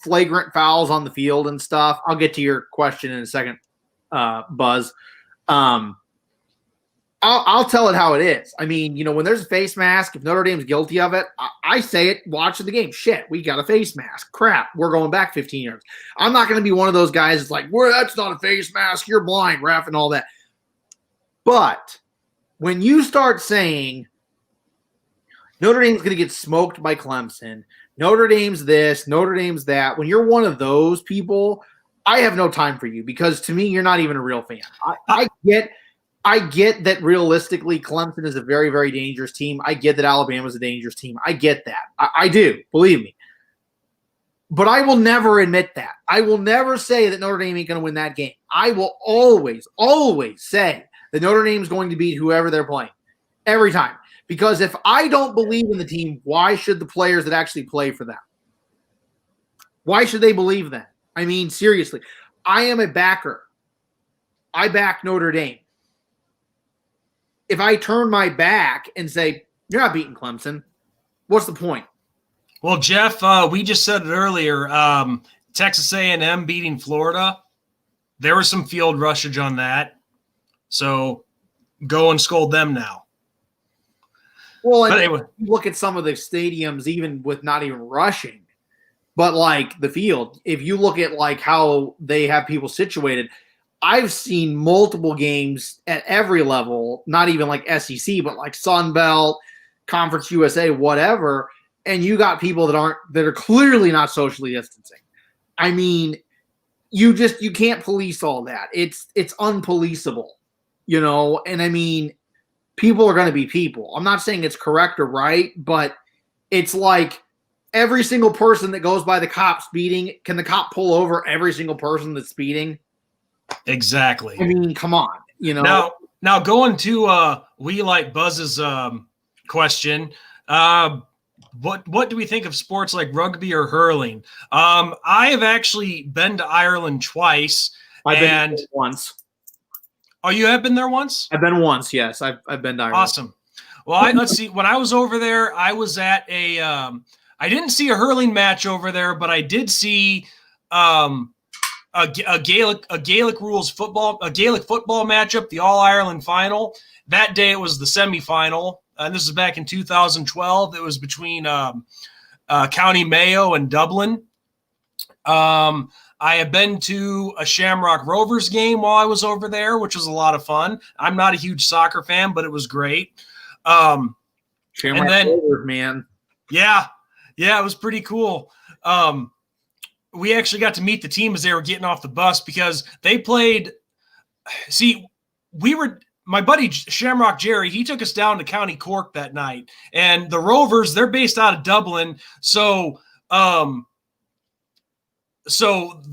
flagrant fouls on the field and stuff, I'll get to your question in a second, Buzz. I'll tell it how it is. I mean, you know, when there's a face mask, if Notre Dame's guilty of it, I say it watching the game. Shit, we got a face mask. Crap, we're going back 15 yards. I'm not going to be one of those guys that's like, well, that's not a face mask. You're blind, ref, and all that. But when you start saying Notre Dame's going to get smoked by Clemson, Notre Dame's this, Notre Dame's that, when you're one of those people, I have no time for you because to me, you're not even a real fan. I get that realistically Clemson is a very, very dangerous team. I get that Alabama's a dangerous team. I get that. I do, believe me. But I will never admit that. I will never say that Notre Dame ain't going to win that game. I will always, always say that Notre Dame's going to beat whoever they're playing every time. Because if I don't believe in the team, why should the players that actually play for them? Why should they believe that? I mean, seriously, I am a backer. I back Notre Dame. If I turn my back and say, you're not beating Clemson, what's the point? Well, Jeff, we just said it earlier, Texas A&M beating Florida. There was some field rushage on that. So go and scold them now. Well, anyway, look at some of the stadiums, even with not even rushing, but like the field. If you look at like how they have people situated, I've seen multiple games at every level, not even like SEC, but like Sun Belt, Conference USA, whatever, and you got people that are clearly not socially distancing. I mean, you can't police all that. It's unpoliceable, and I mean, people are going to be people. I'm not saying it's correct or right, but it's like every single person that goes by the cop speeding, can the cop pull over every single person that's speeding? Exactly. I mean, come on, Now going to We Like Buzz's question, what do we think of sports like rugby or hurling? I have actually been to Ireland twice. I've been there once. Oh, you have been there once? I've been once, yes. I've been to Ireland. Awesome. Well, let's see. When I was over there, I was at I didn't see a hurling match over there, but I did see a Gaelic rules football, a Gaelic football matchup, the All Ireland final. That day it was the semifinal, and this is back in 2012. It was between County Mayo and Dublin. I have been to a Shamrock Rovers game while I was over there, which was a lot of fun. I'm not a huge soccer fan, but it was great. Shamrock Rovers, man. Yeah, it was pretty cool. We actually got to meet the team as they were getting off the bus because they played. See, my buddy Shamrock Jerry, he took us down to County Cork that night, and the Rovers, they're based out of Dublin. So the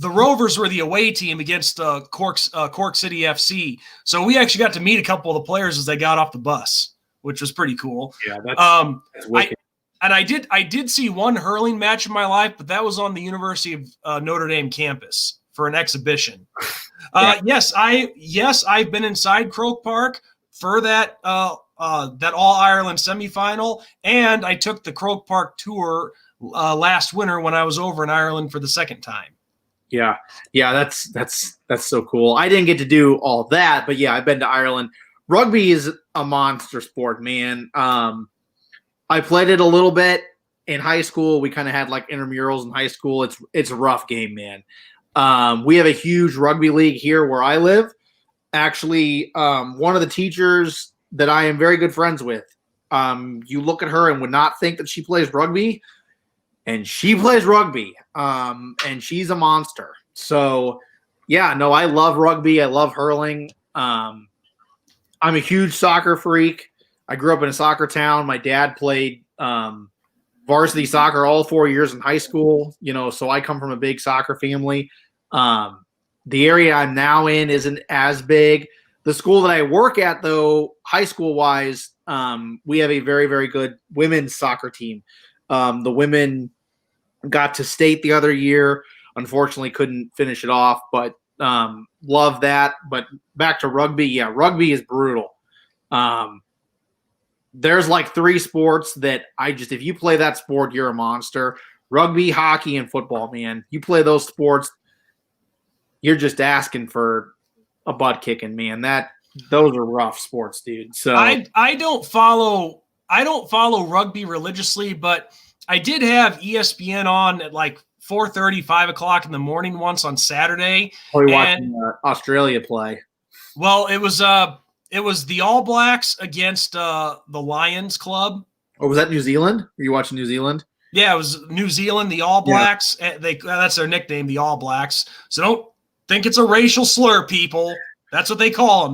Rovers were the away team against Cork City FC. So we actually got to meet a couple of the players as they got off the bus, which was pretty cool. Yeah, that's wicked. I did see one hurling match in my life, but that was on the University of Notre Dame campus for an exhibition. Yeah. Yes, I've been inside Croke Park for that All Ireland semifinal, and I took the Croke Park tour last winter when I was over in Ireland for the second time. Yeah, that's so cool. I didn't get to do all that, but yeah, I've been to Ireland. Rugby is a monster sport, man. I played it a little bit in high school. We kind of had like intramurals in high school. It's a rough game, man. We have a huge rugby league here where I live. Actually, one of the teachers that I am very good friends with, you look at her and would not think that she plays rugby, and she plays rugby, and she's a monster. So, yeah, no, I love rugby. I love hurling. I'm a huge soccer freak. I grew up in a soccer town. My dad played varsity soccer all 4 years in high school, so I come from a big soccer family. The area I'm now in isn't as big. The school that I work at, though, high school-wise, we have a very, very good women's soccer team. The women got to state the other year. Unfortunately, couldn't finish it off, but love that. But back to rugby, yeah, rugby is brutal. There's like three sports that if you play that sport, you're a monster. Rugby, hockey, and football, man. You play those sports, you're just asking for a butt kicking, man. Those are rough sports, dude. So I don't follow rugby religiously, but I did have ESPN on at like 4:30, 5 o'clock in the morning once on Saturday. Probably watching Australia play. Well, it was the All Blacks against the Lions Club. Oh, was that New Zealand? Were you watching New Zealand? Yeah, it was New Zealand, the All Blacks. Yeah. That's their nickname, the All Blacks. So don't think it's a racial slur, people. That's what they call them.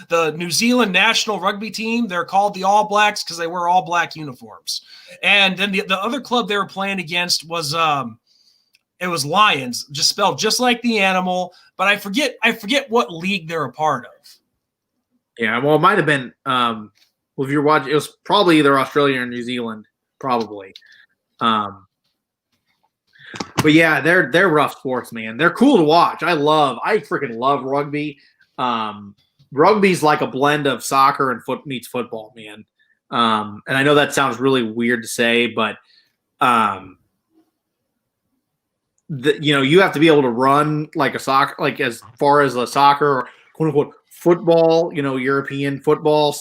The New Zealand national rugby team, they're called the All Blacks because they wear all black uniforms. And then the other club they were playing against was it was Lions, just spelled just like the animal, but I forget what league they're a part of. Yeah, well, it might have been if you're watching, it was probably either Australia or New Zealand, probably. But yeah, they're rough sports, man. They're cool to watch. I freaking love rugby. Rugby's like a blend of soccer and meets football, man. And I know that sounds really weird to say, but you have to be able to run like a soccer, like as far as a soccer or quote unquote football, European football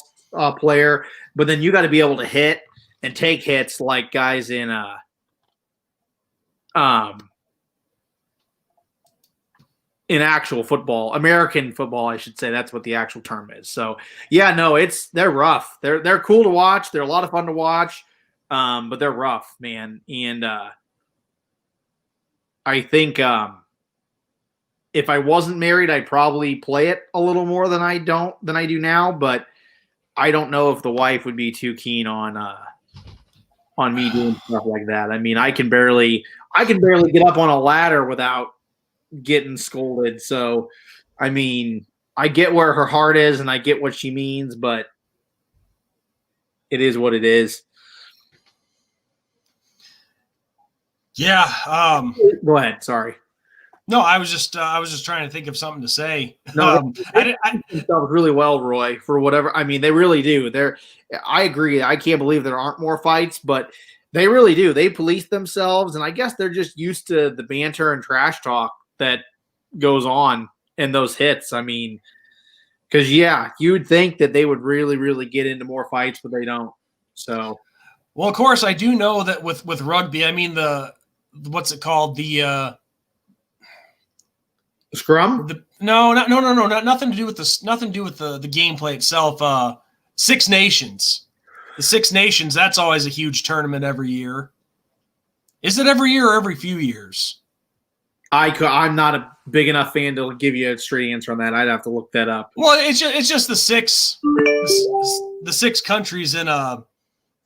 player, but then you got to be able to hit and take hits like guys in in actual football, American football, I should say. That's what the actual term is. So yeah, no, they're rough. They're cool to watch. They're a lot of fun to watch, but they're rough, man. And I think if I wasn't married, I'd probably play it a little more than I do now. But I don't know if the wife would be too keen on me doing stuff like that. I mean, I can barely get up on a ladder without getting scolded. So, I mean, I get where her heart is and I get what she means, but it is what it is. Yeah. Go ahead. Sorry. No, I was just trying to think of something to say. No, they themselves really well, Roy, for whatever. I mean, they really do. I agree. I can't believe there aren't more fights, but they really do. They police themselves, and I guess they're just used to the banter and trash talk that goes on in those hits. I mean, because yeah, you would think that they would really, really get into more fights, but they don't. So, well, of course, I do know that with rugby, I mean what's it called? The scrum? No, nothing to do with this. Nothing to do with the gameplay itself. Six Nations, the Six Nations. That's always a huge tournament every year. Is it every year or every few years? I'm not a big enough fan to give you a straight answer on that. I'd have to look that up. Well, it's just the six countries in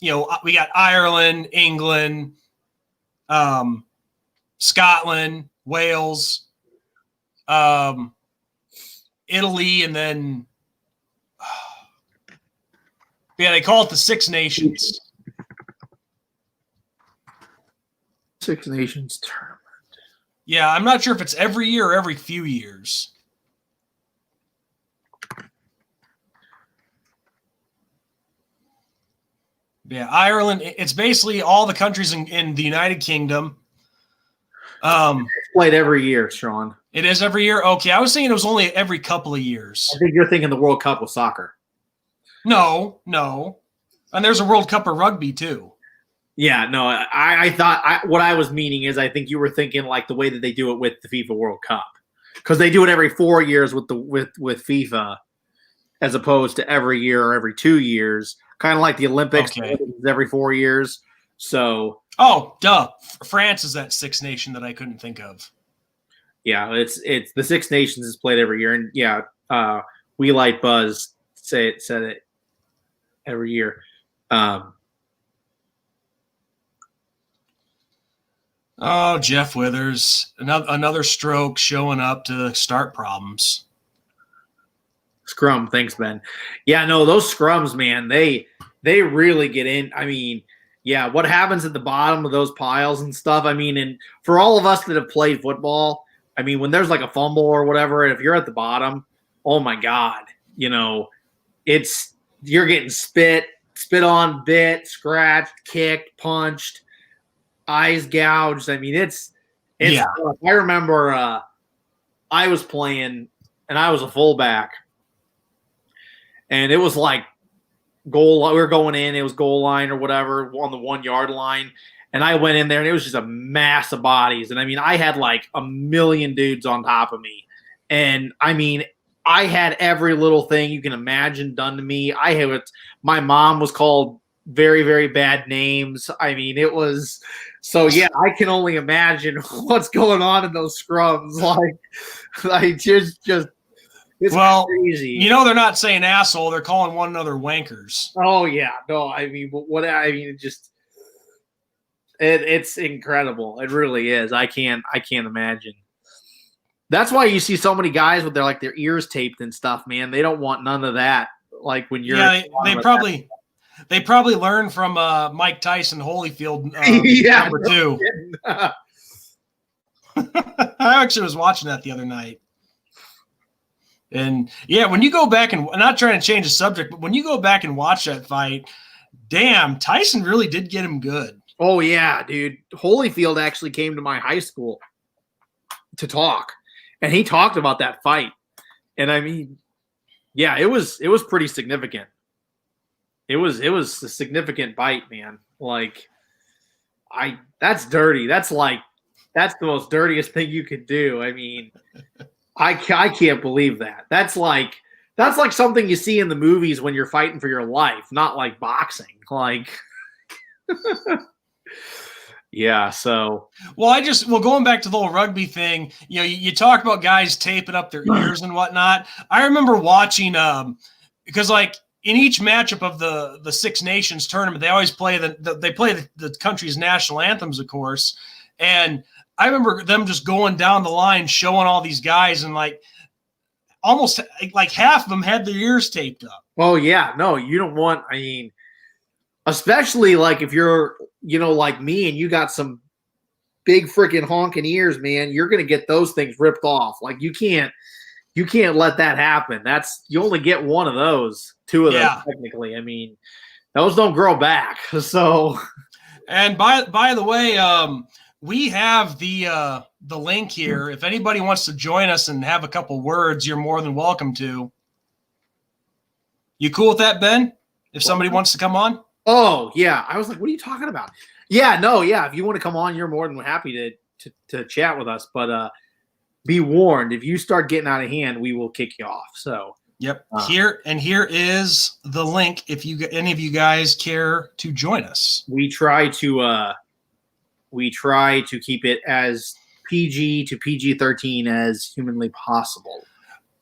we got Ireland, England, Scotland, Wales, Italy, and then they call it the Six Nations. Six Nations tournament. Yeah, I'm not sure if it's every year or every few years. Yeah, Ireland, it's basically all the countries in the United Kingdom. It's played every year, Sean. It is every year? Okay, I was thinking it was only every couple of years. I think you're thinking the World Cup with soccer. No. And there's a World Cup of rugby, too. Yeah, no, I thought what I was meaning is I think you were thinking like the way that they do it with the FIFA World Cup, because they do it every 4 years with FIFA, as opposed to every year or every 2 years, kind of like the Olympics every 4 years. So, France is that Six Nation that I couldn't think of. Yeah, it's the Six Nations is played every year, and yeah, We Light Buzz said it every year. Jeff Withers, another stroke showing up to start problems. Scrum, thanks, Ben. Yeah, no, those scrums, man, they really get in. I mean, yeah, what happens at the bottom of those piles and stuff? I mean, and for all of us that have played football, I mean, when there's like a fumble or whatever, and if you're at the bottom, oh my God, you're getting spit on, bit, scratched, kicked, punched, eyes gouged. I mean, it's yeah. I remember I was playing and I was a fullback, and it was like goal. We were going in. It was goal line or whatever on the 1 yard line, and I went in there and it was just a mass of bodies. And I mean, I had like a million dudes on top of me, and I mean, I had every little thing you can imagine done to me. My mom was called very, very bad names. I mean, it was so, yeah, I can only imagine what's going on in those scrums. Like just it's crazy. They're not saying asshole. They're calling one another wankers. Oh yeah. No, I mean, it's incredible. It really is. I can't imagine. That's why you see so many guys with their ears taped and stuff, man. They don't want none of that. Like when you're they probably learned from Mike Tyson, Holyfield, number 2. I actually was watching that the other night. And yeah, when you go back and I'm not trying to change the subject, but when you go back and watch that fight, damn, Tyson really did get him good. Oh yeah, dude. Holyfield actually came to my high school to talk, and he talked about that fight. And I mean, yeah, it was pretty significant. It was a significant bite, man. Like, that's dirty. That's the most dirtiest thing you could do. I mean, I can't believe that. That's like something you see in the movies when you're fighting for your life, not like boxing. Like, yeah. So, well, going back to the whole rugby thing, you talk about guys taping up their ears and whatnot. I remember watching, because like in each matchup of the Six Nations tournament, they always play the country's national anthems, of course. And I remember them just going down the line, showing all these guys, and like almost like half of them had their ears taped up. Oh yeah, no, you don't want. I mean, especially like if you're, like me, and you got some big freaking honking ears, man, you're gonna get those things ripped off. Like you can't let that happen. You only get one of those, two of those technically. I mean, those don't grow back. So, and by the way, we have the link here. If anybody wants to join us and have a couple words, you're more than welcome to. You cool with that, Ben? If somebody wants to come on? Oh, yeah. I was like, what are you talking about? Yeah, no, yeah. If you want to come on, you're more than happy to chat with us. But be warned, if you start getting out of hand, we will kick you off. So, yep. Here is the link if any of you guys care to join us. We try to keep it as PG to PG-13 as humanly possible.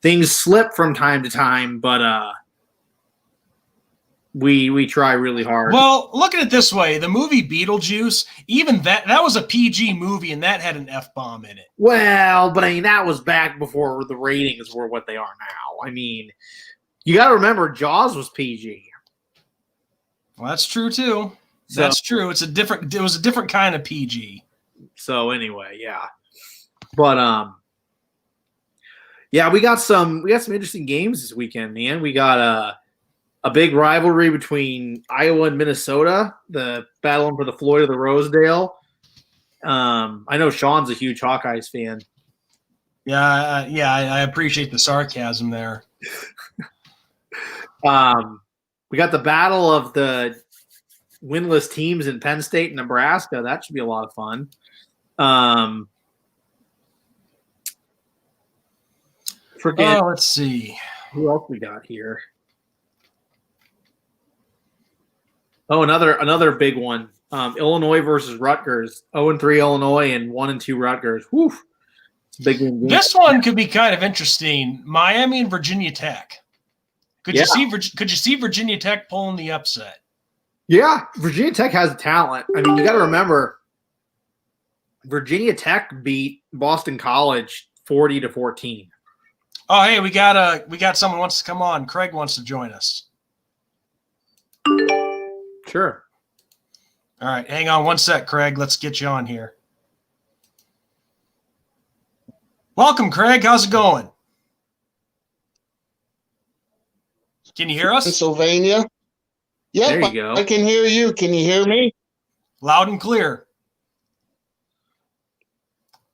Things slip from time to time, but we try really hard. Well, look at it this way: the movie Beetlejuice, even that was a PG movie, and that had an F-bomb in it. Well, but I mean that was back before the ratings were what they are now. I mean, you got to remember Jaws was PG. Well, that's true too. That's true. It was a different kind of PG. So anyway, yeah. But yeah, we got some interesting games this weekend, man. We got a big rivalry between Iowa and Minnesota, the battling for the Floyd of the Rosedale. I know Sean's a huge Hawkeyes fan. Yeah, I appreciate the sarcasm there. We got the battle of the winless teams in Penn State and Nebraska. That should be a lot of fun. Let's see. Who else we got here? Oh, another big one. Illinois versus Rutgers. 0-3 Illinois and 1-2 Rutgers. Whew. It's a big game. This one could be kind of interesting. Miami and Virginia Tech. Could you see Virginia Tech pulling the upset? Yeah, Virginia Tech has talent. I mean, you got to remember, Virginia Tech beat Boston College 40-14. Oh, hey, we got someone wants to come on. Craig wants to join us. Sure. All right, hang on one sec, Craig. Let's get you on here. Welcome, Craig. How's it going? Can you hear us? Pennsylvania. Yep, there you go. I can hear you. Can you hear me? Loud and clear.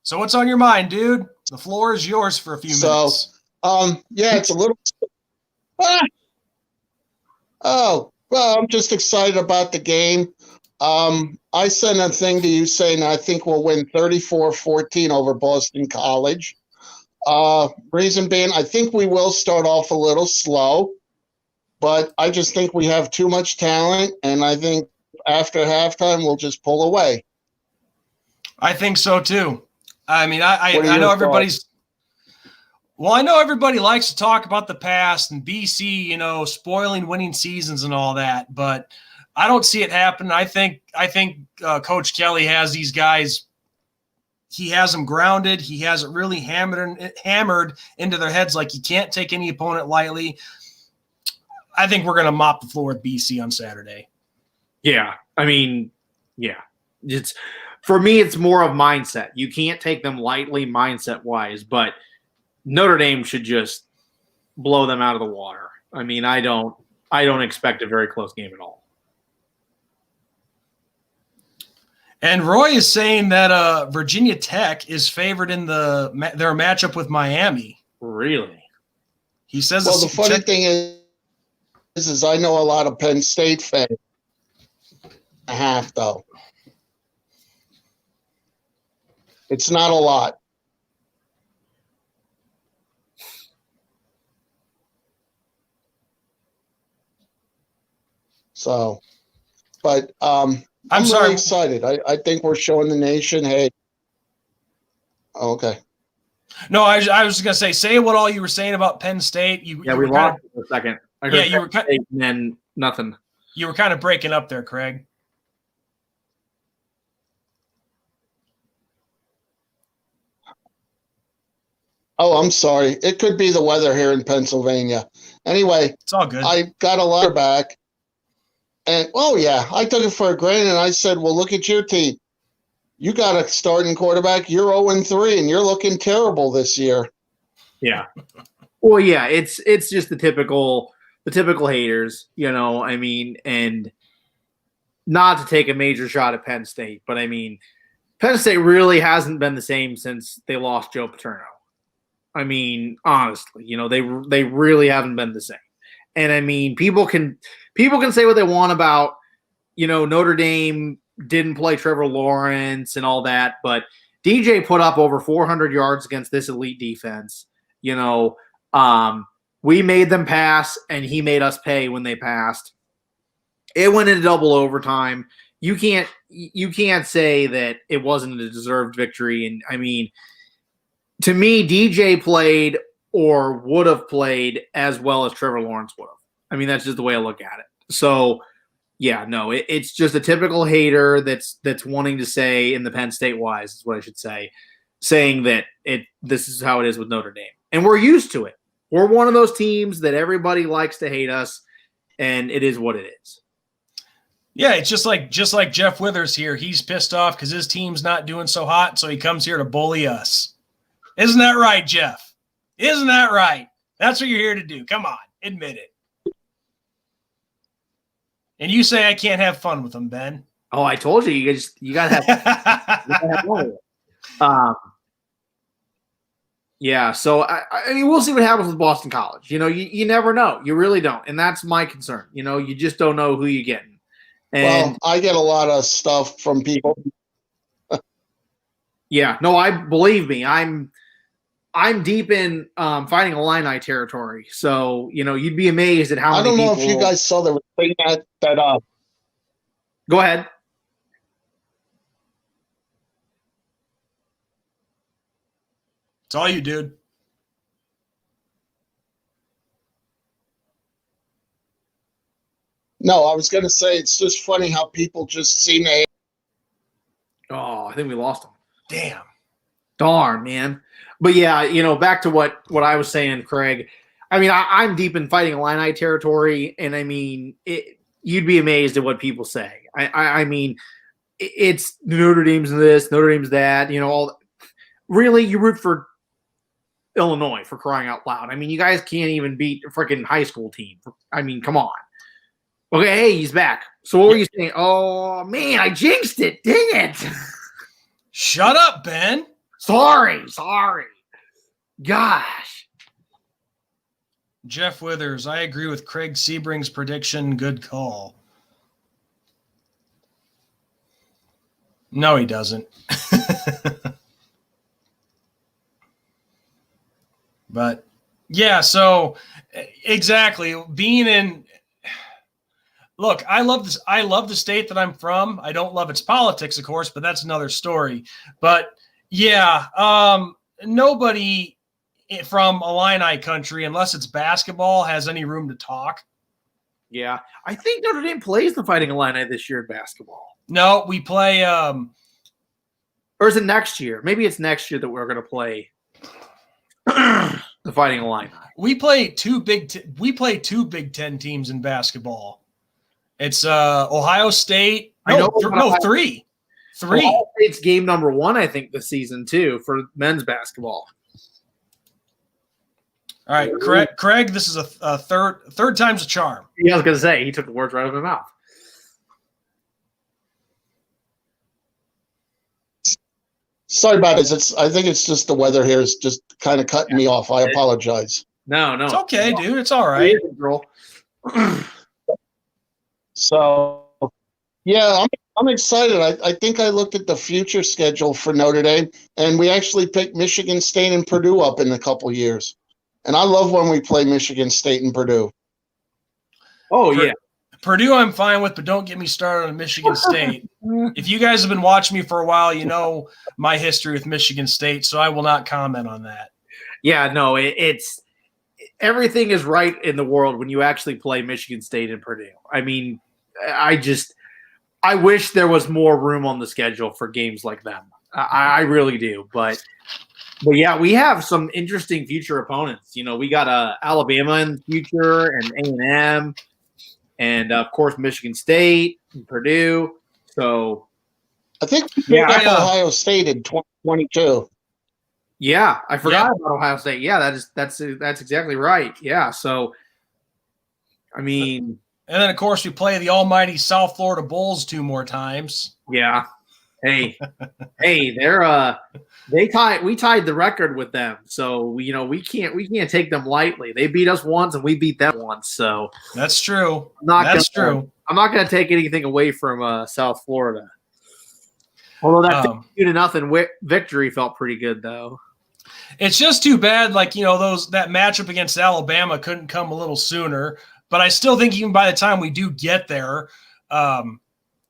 So what's on your mind, dude? The floor is yours for a few minutes. Yeah, it's a little. Oh, well, I'm just excited about the game. I sent a thing to you saying I think we'll win 34-14 over Boston College. Reason being, I think we will start off a little slow, but I just think we have too much talent, and I think after halftime we'll just pull away. I think so too. I mean, I know everybody's. Well, I know everybody likes to talk about the past and BC, spoiling winning seasons and all that, but I don't see it happen. I think Coach Kelly has these guys. He has them grounded. He has it really hammered into their heads like you can't take any opponent lightly. I think we're going to mop the floor with BC on Saturday. Yeah, I mean, yeah, for me, it's more of mindset. You can't take them lightly mindset-wise, but Notre Dame should just blow them out of the water. I mean, I don't expect a very close game at all. And Roy is saying that Virginia Tech is favored in their matchup with Miami. Really? He says. Well, the funny thing is I know a lot of Penn State fans. Half though. It's not a lot. So, but I'm I'm sorry. really excited. I think we're showing the nation, hey. Okay. No, I was just gonna say what all you were saying about Penn State. We lost for a second. I heard you were and then nothing. You were kind of breaking up there, Craig. Oh, I'm sorry. It could be the weather here in Pennsylvania. Anyway, it's all good. I got a letter back, and I took it for granted. And I said, "Well, look at your team. You got a starting quarterback. You're 0-3, and you're looking terrible this year." Yeah. Well, yeah, it's just the typical haters, I mean, and not to take a major shot at Penn State, but I mean, Penn State really hasn't been the same since they lost Joe Paterno. I mean, honestly, they really haven't been the same. And I mean, people can say what they want about, Notre Dame didn't play Trevor Lawrence and all that, but DJ put up over 400 yards against this elite defense. We made them pass, and he made us pay when they passed. It went into double overtime. You can't say that it wasn't a deserved victory. And I mean, to me, DJ played or would have played as well as Trevor Lawrence would have. I mean, that's just the way I look at it. So, yeah, no, it's just a typical hater that's wanting to say, in the Penn State wise, is what I should say, saying that this is how it is with Notre Dame. And we're used to it. We're one of those teams that everybody likes to hate us, and it is what it is. Yeah, it's just like Jeff Withers here. He's pissed off because his team's not doing so hot, so he comes here to bully us. Isn't that right, Jeff? Isn't that right? That's what you're here to do. Come on, admit it. And you say I can't have fun with them, Ben. Oh, I told you. You got to have fun with it. Yeah, so I mean, we'll see what happens with Boston College. You never know. You really don't, and that's my concern. You just don't know who you're getting. And, I get a lot of stuff from people. Yeah, no, believe me, I'm deep in Fighting Illini territory. So you'd be amazed at how. I don't know if you guys saw the thing that. Go ahead. It's all you, dude. No, I was going to say it's just funny how people just seem to. Oh, I think we lost him. Damn. Darn, man. But yeah, back to what I was saying, Craig. I mean, I'm deep in Fighting Illini territory, and I mean, you'd be amazed at what people say. I mean, it's Notre Dame's this, Notre Dame's that. Really, you root for Illinois, for crying out loud. I mean, you guys can't even beat a freaking high school team. I mean, come on. Okay, hey, he's back. So what were you saying? Oh, man, I jinxed it. Dang it. Shut up, Ben. Sorry. Gosh. Jeff Withers, I agree with Craig Sebring's prediction. Good call. No, he doesn't. But, yeah, so exactly. Being in – look, I love this. I love the state that I'm from. I don't love its politics, of course, but that's another story. But, yeah, nobody from Illini country, unless it's basketball, has any room to talk. Yeah. I think Notre Dame plays the Fighting Illini this year in basketball. No, we play or is it next year? Maybe it's next year that we're going to play the Fighting Illini. We play two Big Ten teams in basketball. It's Ohio State. Three. Ohio State's game number 1, I think, this season too for men's basketball. All right, Craig. This is a third time's a charm. Yeah, I was going to say he took the words right out of my mouth. Sorry about this. I think it's just the weather here is just kind of cutting me off. I apologize. No. It's okay, dude. It's all right. Girl. So, yeah, I'm excited. I think I looked at the future schedule for Notre Dame, and we actually picked Michigan State and Purdue up in a couple years. And I love when we play Michigan State and Purdue. Oh, yeah. Purdue I'm fine with, but don't get me started on Michigan State. If you guys have been watching me for a while, you know my history with Michigan State, so I will not comment on that. Yeah, no, it's everything is right in the world when you actually play Michigan State and Purdue. I mean, I wish there was more room on the schedule for games like them. I really do, but yeah, we have some interesting future opponents. You know, we got Alabama in the future, and A&M, and of course Michigan State and Purdue. So I think we got Ohio State in 2022. Yeah, I forgot about Ohio State. Yeah, that's exactly right. Yeah, so I mean, and then of course we play the almighty South Florida Bulls 2 more times. Yeah. Hey, we tied the record with them, so we can't take them lightly. They beat us once and we beat them once, so that's true. That's true. I'm not going to take anything away from South Florida. Although that 2-0 victory felt pretty good, though. It's just too bad, like that matchup against Alabama couldn't come a little sooner. But I still think even by the time we do get there,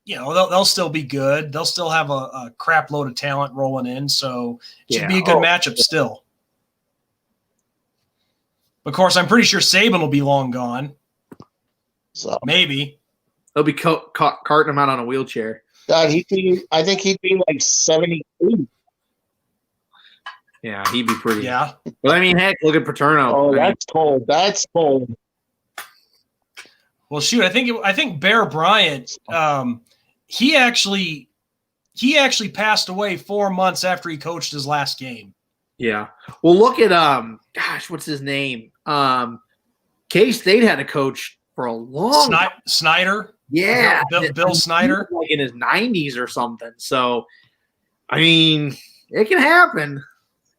they'll still be good. They'll still have a crap load of talent rolling in, so it should be a good matchup still. Of course, I'm pretty sure Saban will be long gone. So maybe they'll be carting him out on a wheelchair. God, I think he'd be like 72. Yeah, he'd be pretty. Yeah. But I mean, heck, look at Paterno. Oh, that's cold. That's cold. Well, shoot, I think Bear Bryant, he actually passed away 4 months after he coached his last game. Yeah. Well, look at what's his name? K-State had a coach for a long time. Snyder. Yeah, Bill Snyder, like in his 90s or something. So, I mean, it can happen.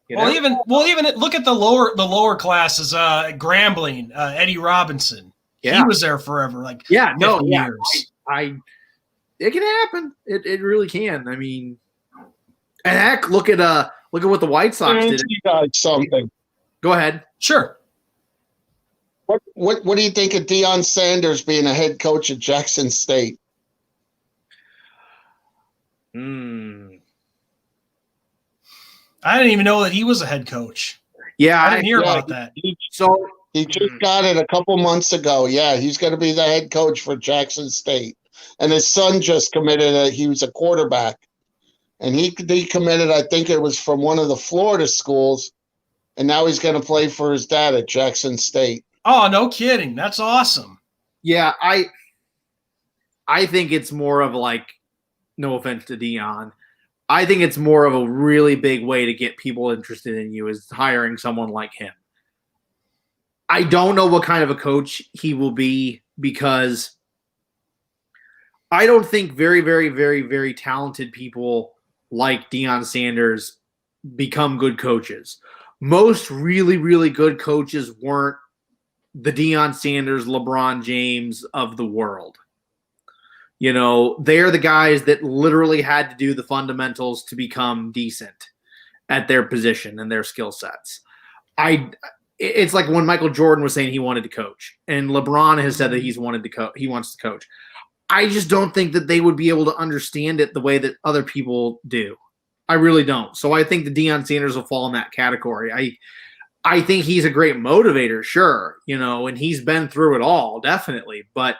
Well, even look at the lower classes. Grambling, Eddie Robinson. Yeah. He was there forever. Like years. It can happen. It really can. I mean, and heck, look at what the White Sox did. You guys something. Go ahead. Sure. What do you think of Deion Sanders being a head coach at Jackson State? I didn't even know that he was a head coach. Yeah, I didn't hear about that. He just got it a couple months ago. Yeah, he's going to be the head coach for Jackson State. And his son just committed. He was a quarterback. And he committed, I think it was from one of the Florida schools. And now he's going to play for his dad at Jackson State. Oh, no kidding. That's awesome. Yeah, I think it's more of like, no offense to Deion, I think it's more of a really big way to get people interested in you is hiring someone like him. I don't know what kind of a coach he will be because I don't think very, very, very, very talented people like Deion Sanders become good coaches. Most really, really good coaches weren't the Deion Sanders, LeBron James of the world. They're the guys that literally had to do the fundamentals to become decent at their position and their skill sets. It's like when Michael Jordan was saying he wanted to coach, and LeBron has said that he wants to coach. I just don't think that they would be able to understand it the way that other people do. I really don't. So I think the Deion Sanders will fall in that category. I think he's a great motivator, sure, and he's been through it all, definitely. But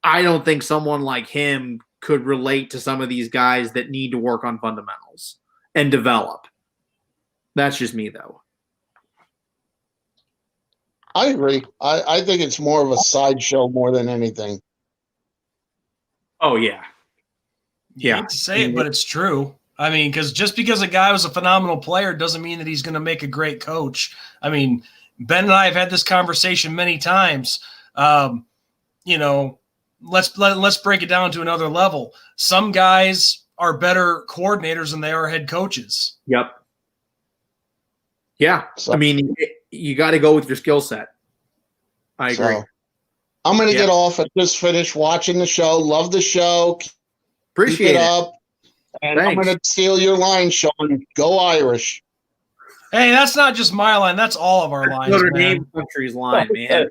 I don't think someone like him could relate to some of these guys that need to work on fundamentals and develop. That's just me, though. I agree. I think it's more of a sideshow more than anything. Oh, yeah. Yeah. I hate to say it, but it's true. I mean, just because a guy was a phenomenal player doesn't mean that he's going to make a great coach. I mean, Ben and I have had this conversation many times. Let's break it down to another level. Some guys are better coordinators than they are head coaches. Yep. Yeah. So, I mean, you got to go with your skill set. I agree. So, I'm going to get off. I just finished watching the show. Love the show. Appreciate Keep it. Up. And thanks. I'm going to steal your line, Sean. Go Irish. Hey, that's not just my line. That's all of our lines. Notre Dame country's line, man.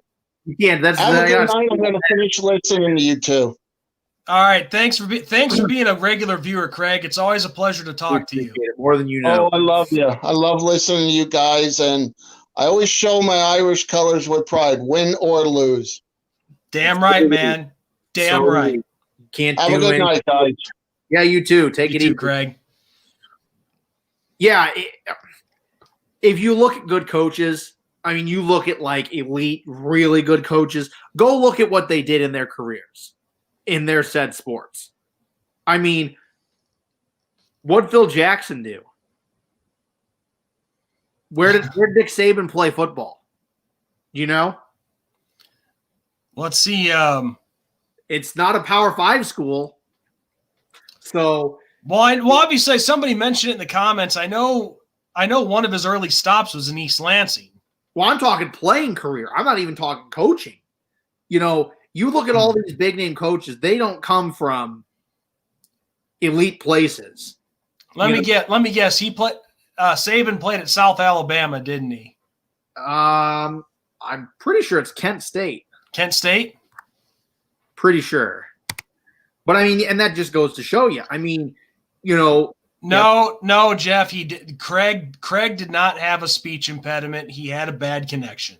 You can't. That's Have a good night. I'm going to finish listening to you two. All right. Thanks for being a regular viewer, Craig. It's always a pleasure to talk to you. More than you know. Oh, I love you. I love listening to you guys, and I always show my Irish colors with pride, win or lose. Damn right, man. Damn right. Can't Have do a good night, guys. Yeah, you too. Take it easy, Craig. Yeah, if you look at good coaches, I mean, you look at like elite, really good coaches. Go look at what they did in their careers, in their said sports. I mean, what'd Phil Jackson do? Where did Nick Saban play football? You know? Let's see. It's not a Power 5 school. So, well, obviously somebody mentioned it in the comments. I know one of his early stops was in East Lansing. Well, I'm talking playing career. I'm not even talking coaching. You know, you look at all these big name coaches, they don't come from elite places. Let me guess. He played Saban played at South Alabama, didn't he? I'm pretty sure it's Kent State. Kent State? Pretty sure. But I mean, and that just goes to show you. I mean, you know. No, Jeff. He did. Craig did not have a speech impediment. He had a bad connection.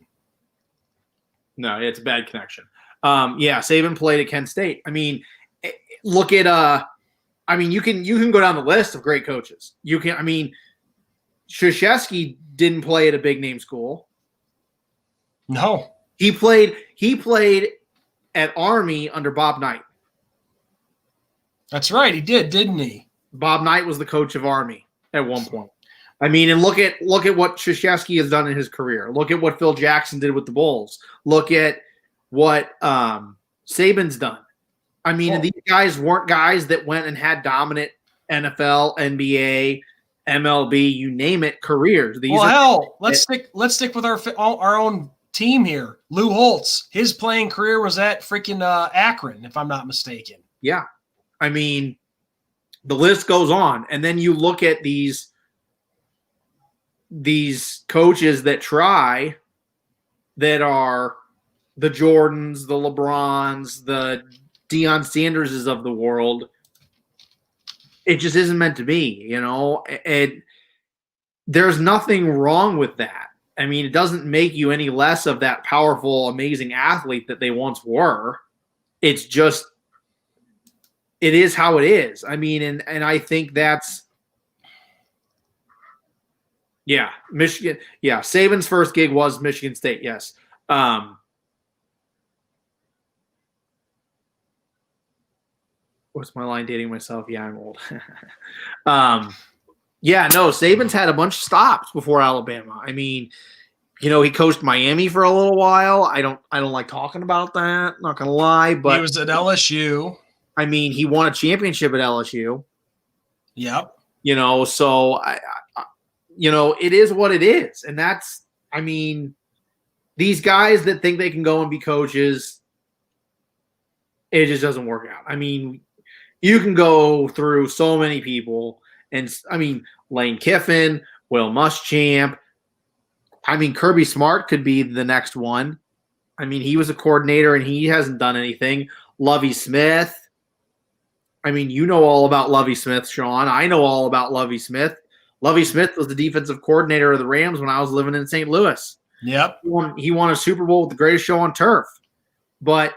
No, it's a bad connection. Yeah, Saban played at Kent State. I mean, look at I mean, you can go down the list of great coaches. You can. I mean, Krzyzewski didn't play at a big name school. No, he played at Army under Bob Knight. That's right, he did, didn't he? Bob Knight was the coach of Army at one point. I mean, and look at what Krzyzewski has done in his career. Look at what Phil Jackson did with the Bulls. Look at what Saban's done. I mean, these guys weren't guys that went and had dominant NFL, NBA, MLB, you name it, careers. Let's stick with our own team here. Lou Holtz, his playing career was at freaking Akron, if I'm not mistaken. Yeah, I mean, the list goes on, and then you look at these coaches that try, that are the Jordans, the LeBrons, the Deion Sanderses of the world. It just isn't meant to be, you know. There's nothing wrong with that. I mean, it doesn't make you any less of that powerful, amazing athlete that they once were. It's just, it is how it is. I mean, and I think that's, yeah, Michigan. Yeah, Saban's first gig was Michigan State. Yes. What's my line? Dating myself? Yeah, I'm old. Yeah, no, Saban's had a bunch of stops before Alabama. I mean, you know, he coached Miami for a little while. I don't like talking about that. Not gonna lie, but he was at LSU. I mean, he won a championship at LSU. Yep. You know, so I you know, it is what it is, and that's. I mean, these guys that think they can go and be coaches, it just doesn't work out. I mean, you can go through so many people, and I mean, Lane Kiffin, Will Muschamp. I mean, Kirby Smart could be the next one. I mean, he was a coordinator and he hasn't done anything. Lovie Smith. I mean, you know all about Lovie Smith, Sean. I know all about Lovie Smith. Lovie Smith was the defensive coordinator of the Rams when I was living in St. Louis. Yep. He won a Super Bowl with the greatest show on turf. But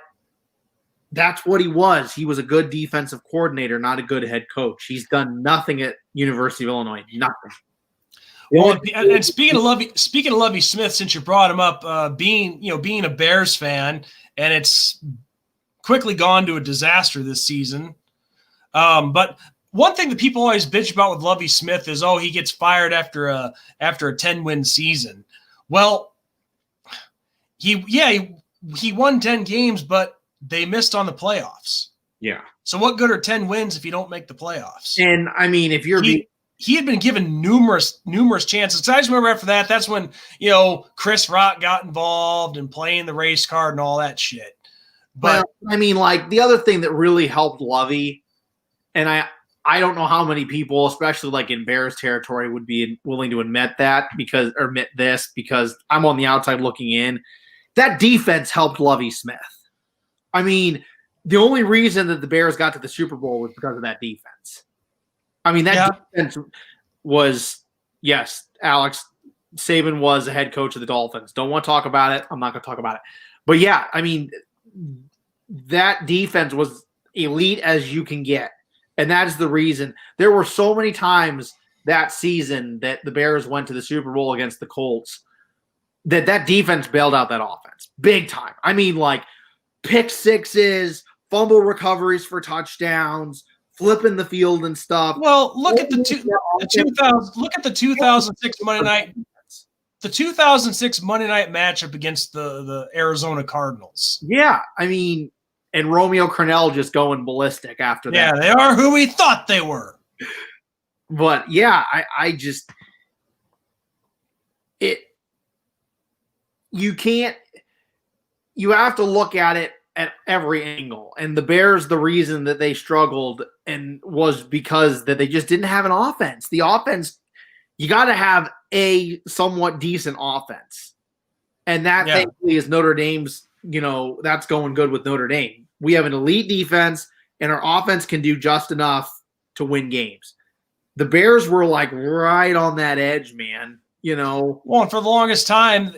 that's what he was. He was a good defensive coordinator, not a good head coach. He's done nothing at University of Illinois. Nothing. Well, and speaking of Lovie Smith, since you brought him up, being a Bears fan, and it's quickly gone to a disaster this season. But one thing that people always bitch about with Lovie Smith is, he gets fired after a 10-win season. Well, he won 10 games, but they missed on the playoffs. Yeah. So what good are 10 wins if you don't make the playoffs? And I mean, if you're he had been given numerous chances. I just remember after that, that's when, Chris Rock got involved and playing the race card and all that shit. But I mean, like, the other thing that really helped Lovie, and I don't know how many people, especially like in Bears territory, would be willing to admit this because I'm on the outside looking in. that defense helped Lovie Smith. I mean, the only reason that the Bears got to the Super Bowl was because of that defense. I mean, that defense was, yes, Alex Saban was the head coach of the Dolphins. Don't want to talk about it. I'm not going to talk about it. But yeah, I mean, that defense was elite as you can get. And that is the reason. There were so many times that season that the Bears went to the Super Bowl against the Colts that defense bailed out that offense big time. I mean, like pick sixes, fumble recoveries for touchdowns, flipping the field and stuff. Well, look at the 2006 Monday night. The 2006 Monday night matchup against the Arizona Cardinals. Yeah, I mean, and Romeo Crennel just going ballistic after that. Yeah, they are who we thought they were. But yeah, I just you have to look at it at every angle. And the Bears, the reason that they struggled and was because that they just didn't have an offense. The offense, you got to have a somewhat decent offense. And that thankfully is Notre Dame's, that's going good with Notre Dame. We have an elite defense and our offense can do just enough to win games. The Bears were like right on that edge, man. Well, and for the longest time,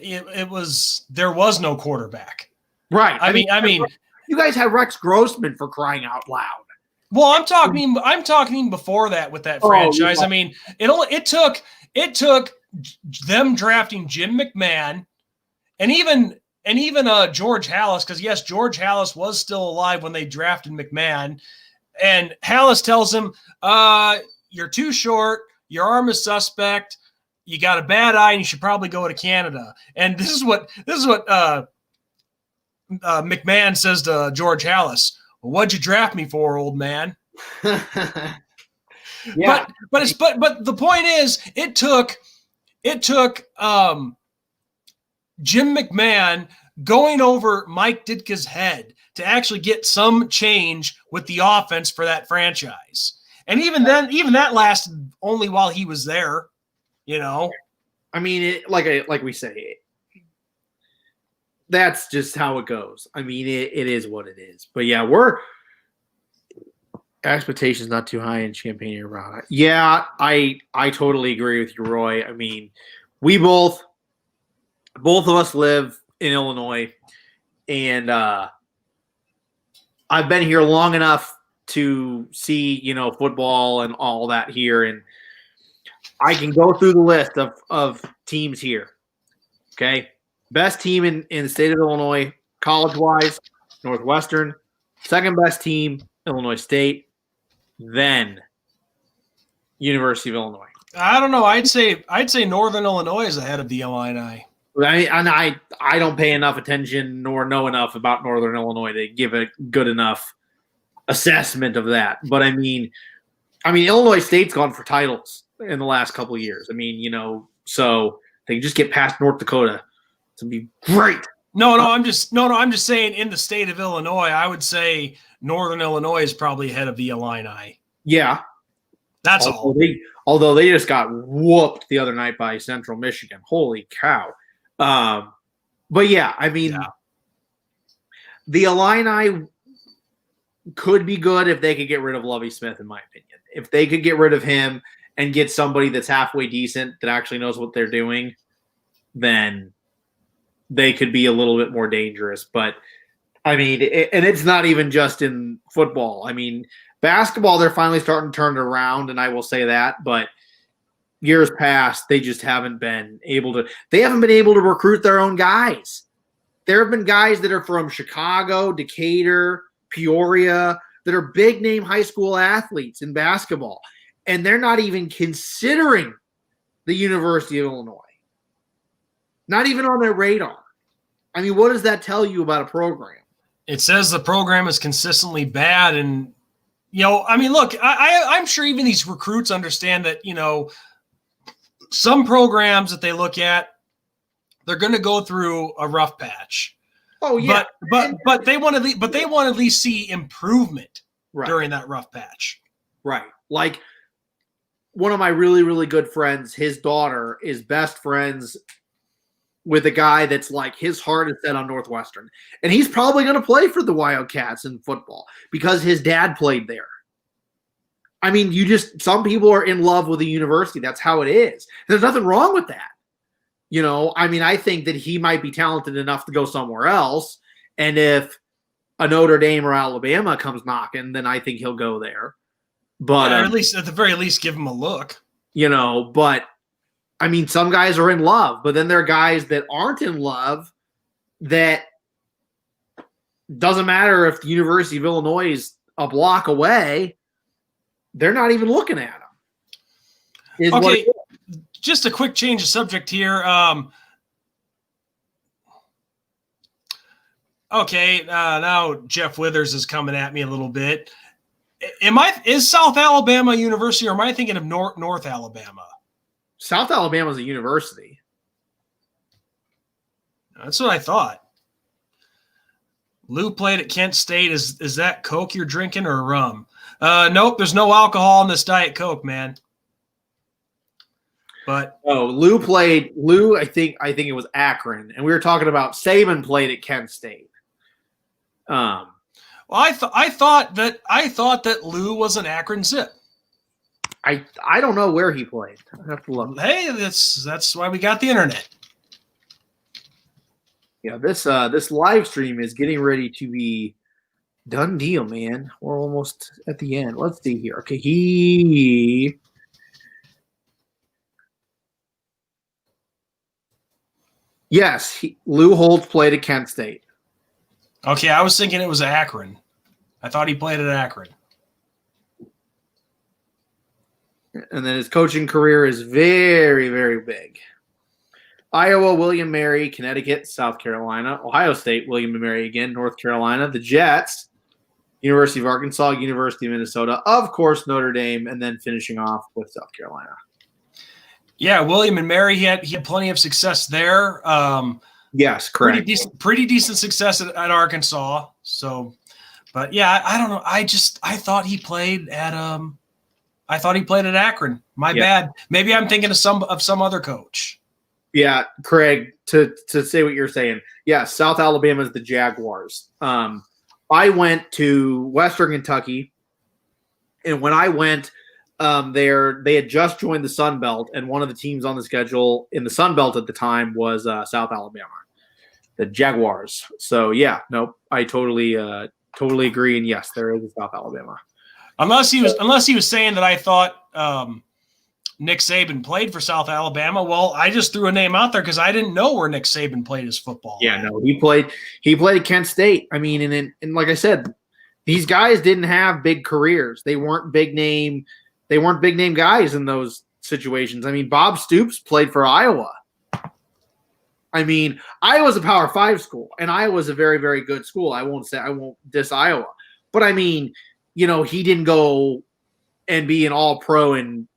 there was no quarterback. Right. I mean, you guys had Rex Grossman for crying out loud. Well, I'm talking before that with that franchise. Yeah. I mean, it took them drafting Jim McMahon and even George Halas, because yes, George Halas was still alive when they drafted McMahon, and Halas tells him, "You're too short. Your arm is suspect. You got a bad eye, and you should probably go to Canada." And this is what McMahon says to George Halas. "Well, what'd you draft me for, old man?" Yeah. But the point is, it took Jim McMahon going over Mike Ditka's head to actually get some change with the offense for that franchise. And even that lasted only while he was there. I mean, like we say, that's just how it goes. I mean, it is what it is. But yeah, expectations not too high in Champaign-Urbana. Yeah, I totally agree with you, Roy. I mean, we both of us live in Illinois, and I've been here long enough to see, football and all that here, and I can go through the list of teams here. Okay. Best team in the state of Illinois, college-wise, Northwestern. Second best team, Illinois State. Then University of Illinois. I don't know. I'd say Northern Illinois is ahead of the Illini. I don't pay enough attention nor know enough about Northern Illinois to give a good enough assessment of that. But I mean, Illinois State's gone for titles in the last couple of years. I mean, so they can just get past North Dakota to be great. No, I'm just saying in the state of Illinois, I would say Northern Illinois is probably ahead of the Illini. Yeah. That's all. Although they just got whooped the other night by Central Michigan. Holy cow. But yeah, I mean, the Illini could be good if they could get rid of Lovie Smith, in my opinion. If they could get rid of him and get somebody that's halfway decent that actually knows what they're doing, then they could be a little bit more dangerous. But I mean, and it's not even just in football. I mean, basketball, they're finally starting to turn it around, and I will say that. But years past, they just haven't been able to. They haven't been able to recruit their own guys. There have been guys that are from Chicago, Decatur, Peoria, that are big name high school athletes in basketball, and they're not even considering the University of Illinois. Not even on their radar. I mean, what does that tell you about a program? It says the program is consistently bad. And, I mean, look, I'm sure even these recruits understand that, some programs that they look at, they're going to go through a rough patch. Oh, yeah. But they want to at least see improvement during that rough patch. Right. Like one of my really, really good friends, his daughter is best friends with a guy that's like his heart is set on Northwestern. And he's probably going to play for the Wildcats in football because his dad played there. I mean, some people are in love with the university. That's how it is. There's nothing wrong with that. I mean, I think that he might be talented enough to go somewhere else. And if a Notre Dame or Alabama comes knocking, then I think he'll go there. But or at the very least, give him a look. But I mean, some guys are in love, but then there are guys that aren't in love that doesn't matter if the University of Illinois is a block away. They're not even looking at him. Okay, just a quick change of subject here. Now Jeff Withers is coming at me a little bit. Is South Alabama University, or am I thinking of North Alabama? South Alabama is a university. That's what I thought. Lou played at Kent State. Is that Coke you're drinking or rum? Nope, there's no alcohol in this Diet Coke, man. But Lou, I think it was Akron, and we were talking about Saban played at Kent State. Well, I thought that Lou was an Akron Zip. I don't know where he played. I have to look. Hey, that's why we got the internet. Yeah, this live stream is getting ready to be done deal, man. We're almost at the end. Let's see here. Okay, Lou Holtz played at Kent State. Okay, I was thinking it was Akron. I thought he played at Akron. And then his coaching career is very, very big. Iowa, William Mary, Connecticut, South Carolina, Ohio State, William and Mary again, North Carolina, the Jets, University of Arkansas, University of Minnesota, of course, Notre Dame, and then finishing off with South Carolina. Yeah, William and Mary, he had plenty of success there. Yes, correct. Pretty decent success at Arkansas. So, but yeah, I don't know. I thought he played at Akron. My bad. Maybe I'm thinking of some other coach. Yeah, Craig, to say what you're saying. Yeah, South Alabama is the Jaguars. I went to Western Kentucky, and when I went there, they had just joined the Sun Belt, and one of the teams on the schedule in the Sun Belt at the time was South Alabama, the Jaguars. So yeah, nope, I totally agree, and yes, there is a South Alabama. Unless he was saying that I thought Nick Saban played for South Alabama. Well, I just threw a name out there because I didn't know where Nick Saban played his football. Yeah, no, he played at Kent State. I mean, and like I said, these guys didn't have big careers. They weren't big name guys in those situations. I mean, Bob Stoops played for Iowa. I mean, Iowa's a Power 5 school, and Iowa's a very, very good school. I won't diss Iowa, but I mean, he didn't go and be an All-Pro in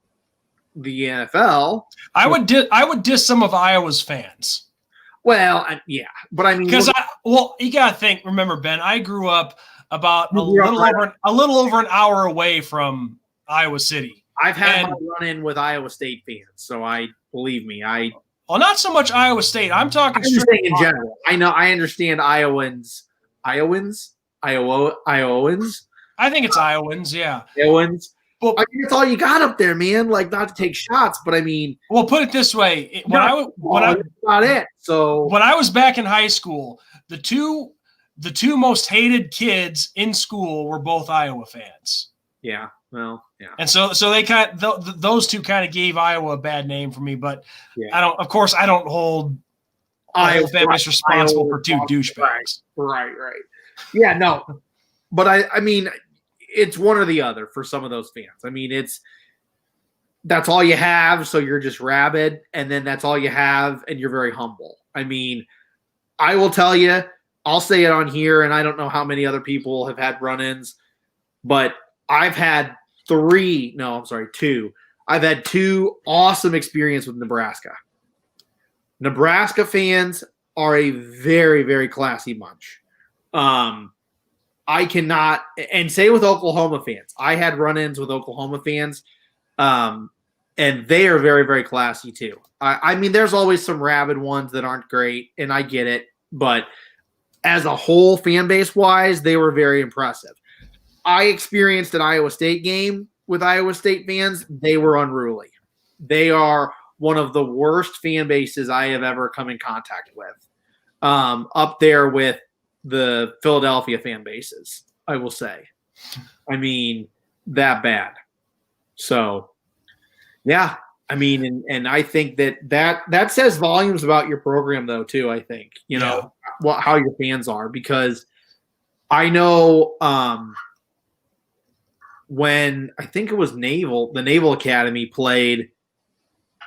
the NFL. I would diss some of Iowa's fans. Well, yeah, but I mean, because you gotta think. Remember, Ben, I grew up about a little over an hour away from Iowa City. I've had my run-in with Iowa State fans, so believe me. Well, not so much Iowa State. I'm talking in general. I understand Iowans. I think it's Iowans. Yeah, Iowans. Well, I mean, that's all you got up there, man. Like, not to take shots, but I mean, well, put it this way: when I was back in high school, the two most hated kids in school were both Iowa fans. Yeah, well, yeah. And so they those two kind of gave Iowa a bad name for me, but yeah. I don't hold Iowa fans responsible for two douchebags. Right. Yeah, no, but I mean, it's one or the other for some of those fans. I mean, that's all you have, so you're just rabid, and then that's all you have, and you're very humble. I mean, I will tell you, I'll say it on here, and I don't know how many other people have had run-ins, but I've had two. I've had two awesome experiences with Nebraska. Nebraska fans are a very, very classy bunch. I cannot, and say with Oklahoma fans. I had run-ins with Oklahoma fans. and they are very, very classy too. I mean, there's always some rabid ones that aren't great, and I get it, but as a whole, fan base wise, they were very impressive. I experienced an Iowa State game with Iowa State fans. They were unruly. They are one of the worst fan bases I have ever come in contact with. Up there with the Philadelphia fan bases, I will say. I mean, that bad. So, yeah. I mean, and I think that says volumes about your program, though, too, I think. You know, how your fans are. Because I know when I think it was the Naval Academy played,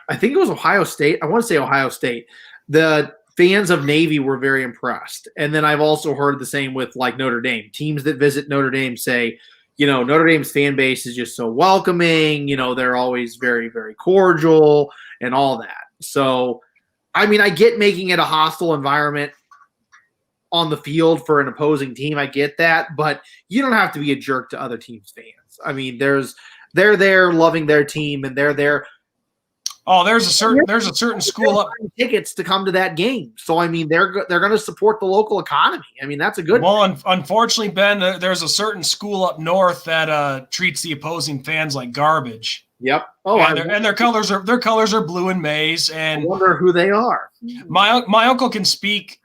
I think it was Ohio State. I want to say Ohio State. The fans of Navy were very impressed. And then I've also heard the same with like Notre Dame. Teams that visit Notre Dame say, you know, Notre Dame's fan base is just so welcoming. You know, they're always very, very cordial and all that. So, I mean, I get making it a hostile environment on the field for an opposing team. I get that, but you don't have to be a jerk to other teams' fans. I mean, they're there loving their team, and they're there. Oh, there's a certain school up tickets to come to that game. So I mean, they're going to support the local economy. I mean, that's a good. Well, unfortunately, Ben, there's a certain school up north that treats the opposing fans like garbage. Yep. Oh, and their colors are blue and maize. And I wonder who they are. My uncle can speak.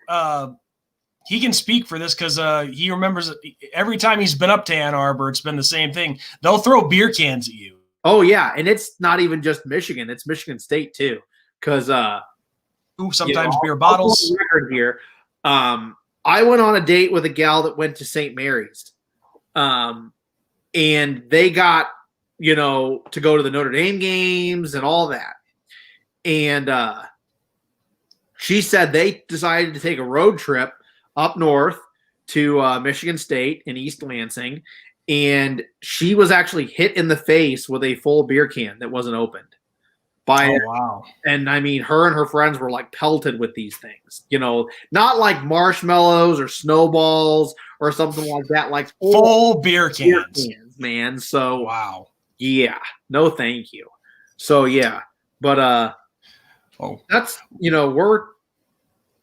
He can speak for this because he remembers every time he's been up to Ann Arbor, it's been the same thing. They'll throw beer cans at you. Oh yeah, and it's not even just Michigan; it's Michigan State too. Because sometimes beer bottles. Record here. I went on a date with a gal that went to St. Mary's, and they got to go to the Notre Dame games and all that. And she said they decided to take a road trip up north to Michigan State in East Lansing. And she was actually hit in the face with a full beer can that wasn't opened. Wow. And I mean, her and her friends were like pelted with these things, not like marshmallows or snowballs or something like that, like full beer cans, man. So, wow. Yeah, no, thank you. So, yeah, but, that's,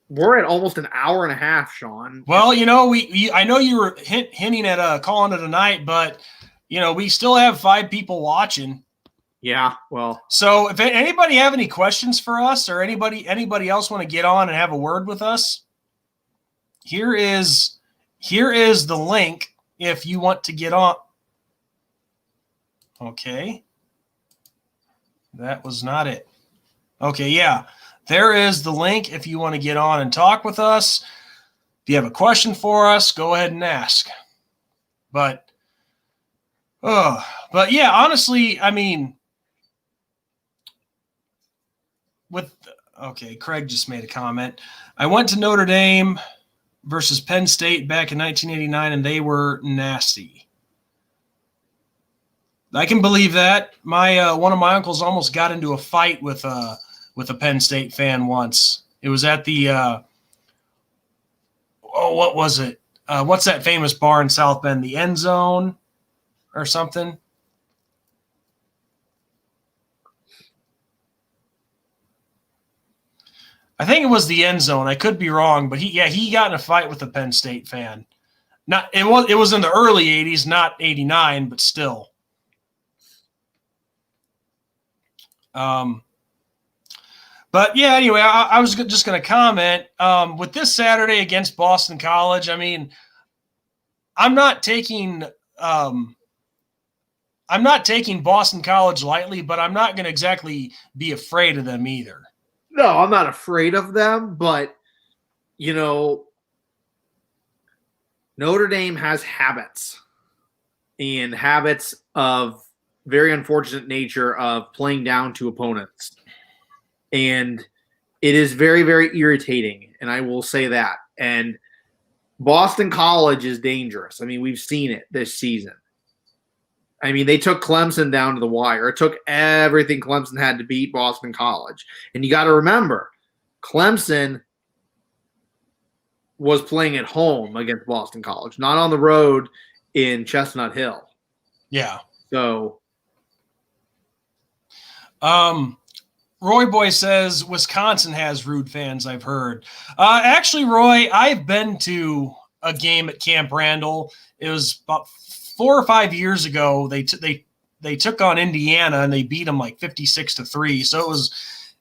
we're at almost an hour and a half, Sean. Well, I know you were hinting at calling it a night, but we still have 5 people watching. Yeah, well. So if anybody have any questions for us, or anybody else want to get on and have a word with us, here is the link if you want to get on. Okay. That was not it. Okay, yeah. There is the link if you want to get on and talk with us. If you have a question for us, go ahead and ask. But yeah, honestly, I mean, Craig just made a comment. I went to Notre Dame versus Penn State back in 1989, and they were nasty. I can believe that. One of my uncles almost got into a fight with a Penn State fan once. It was at the what was it? What's that famous bar in South Bend? The End Zone or something? I think it was the End Zone. I could be wrong, but he got in a fight with a Penn State fan. It was in the early 80s, not 89, but still. But yeah, anyway, I was just going to comment with this Saturday against Boston College. I mean, I'm not taking Boston College lightly, but I'm not going to exactly be afraid of them either. No, I'm not afraid of them, but Notre Dame has habits of very unfortunate nature of playing down to opponents. And it is very, very irritating, and I will say that. And Boston College is dangerous. I mean, we've seen it this season. I mean, they took Clemson down to the wire. It took everything Clemson had to beat Boston College. And you got to remember, Clemson was playing at home against Boston College, not on the road in Chestnut Hill. Yeah. So Roy Boy says Wisconsin has rude fans, I've heard. Actually, Roy, I've been to a game at Camp Randall. It was about 4 or 5 years ago. They took on Indiana and they beat them like 56-3. So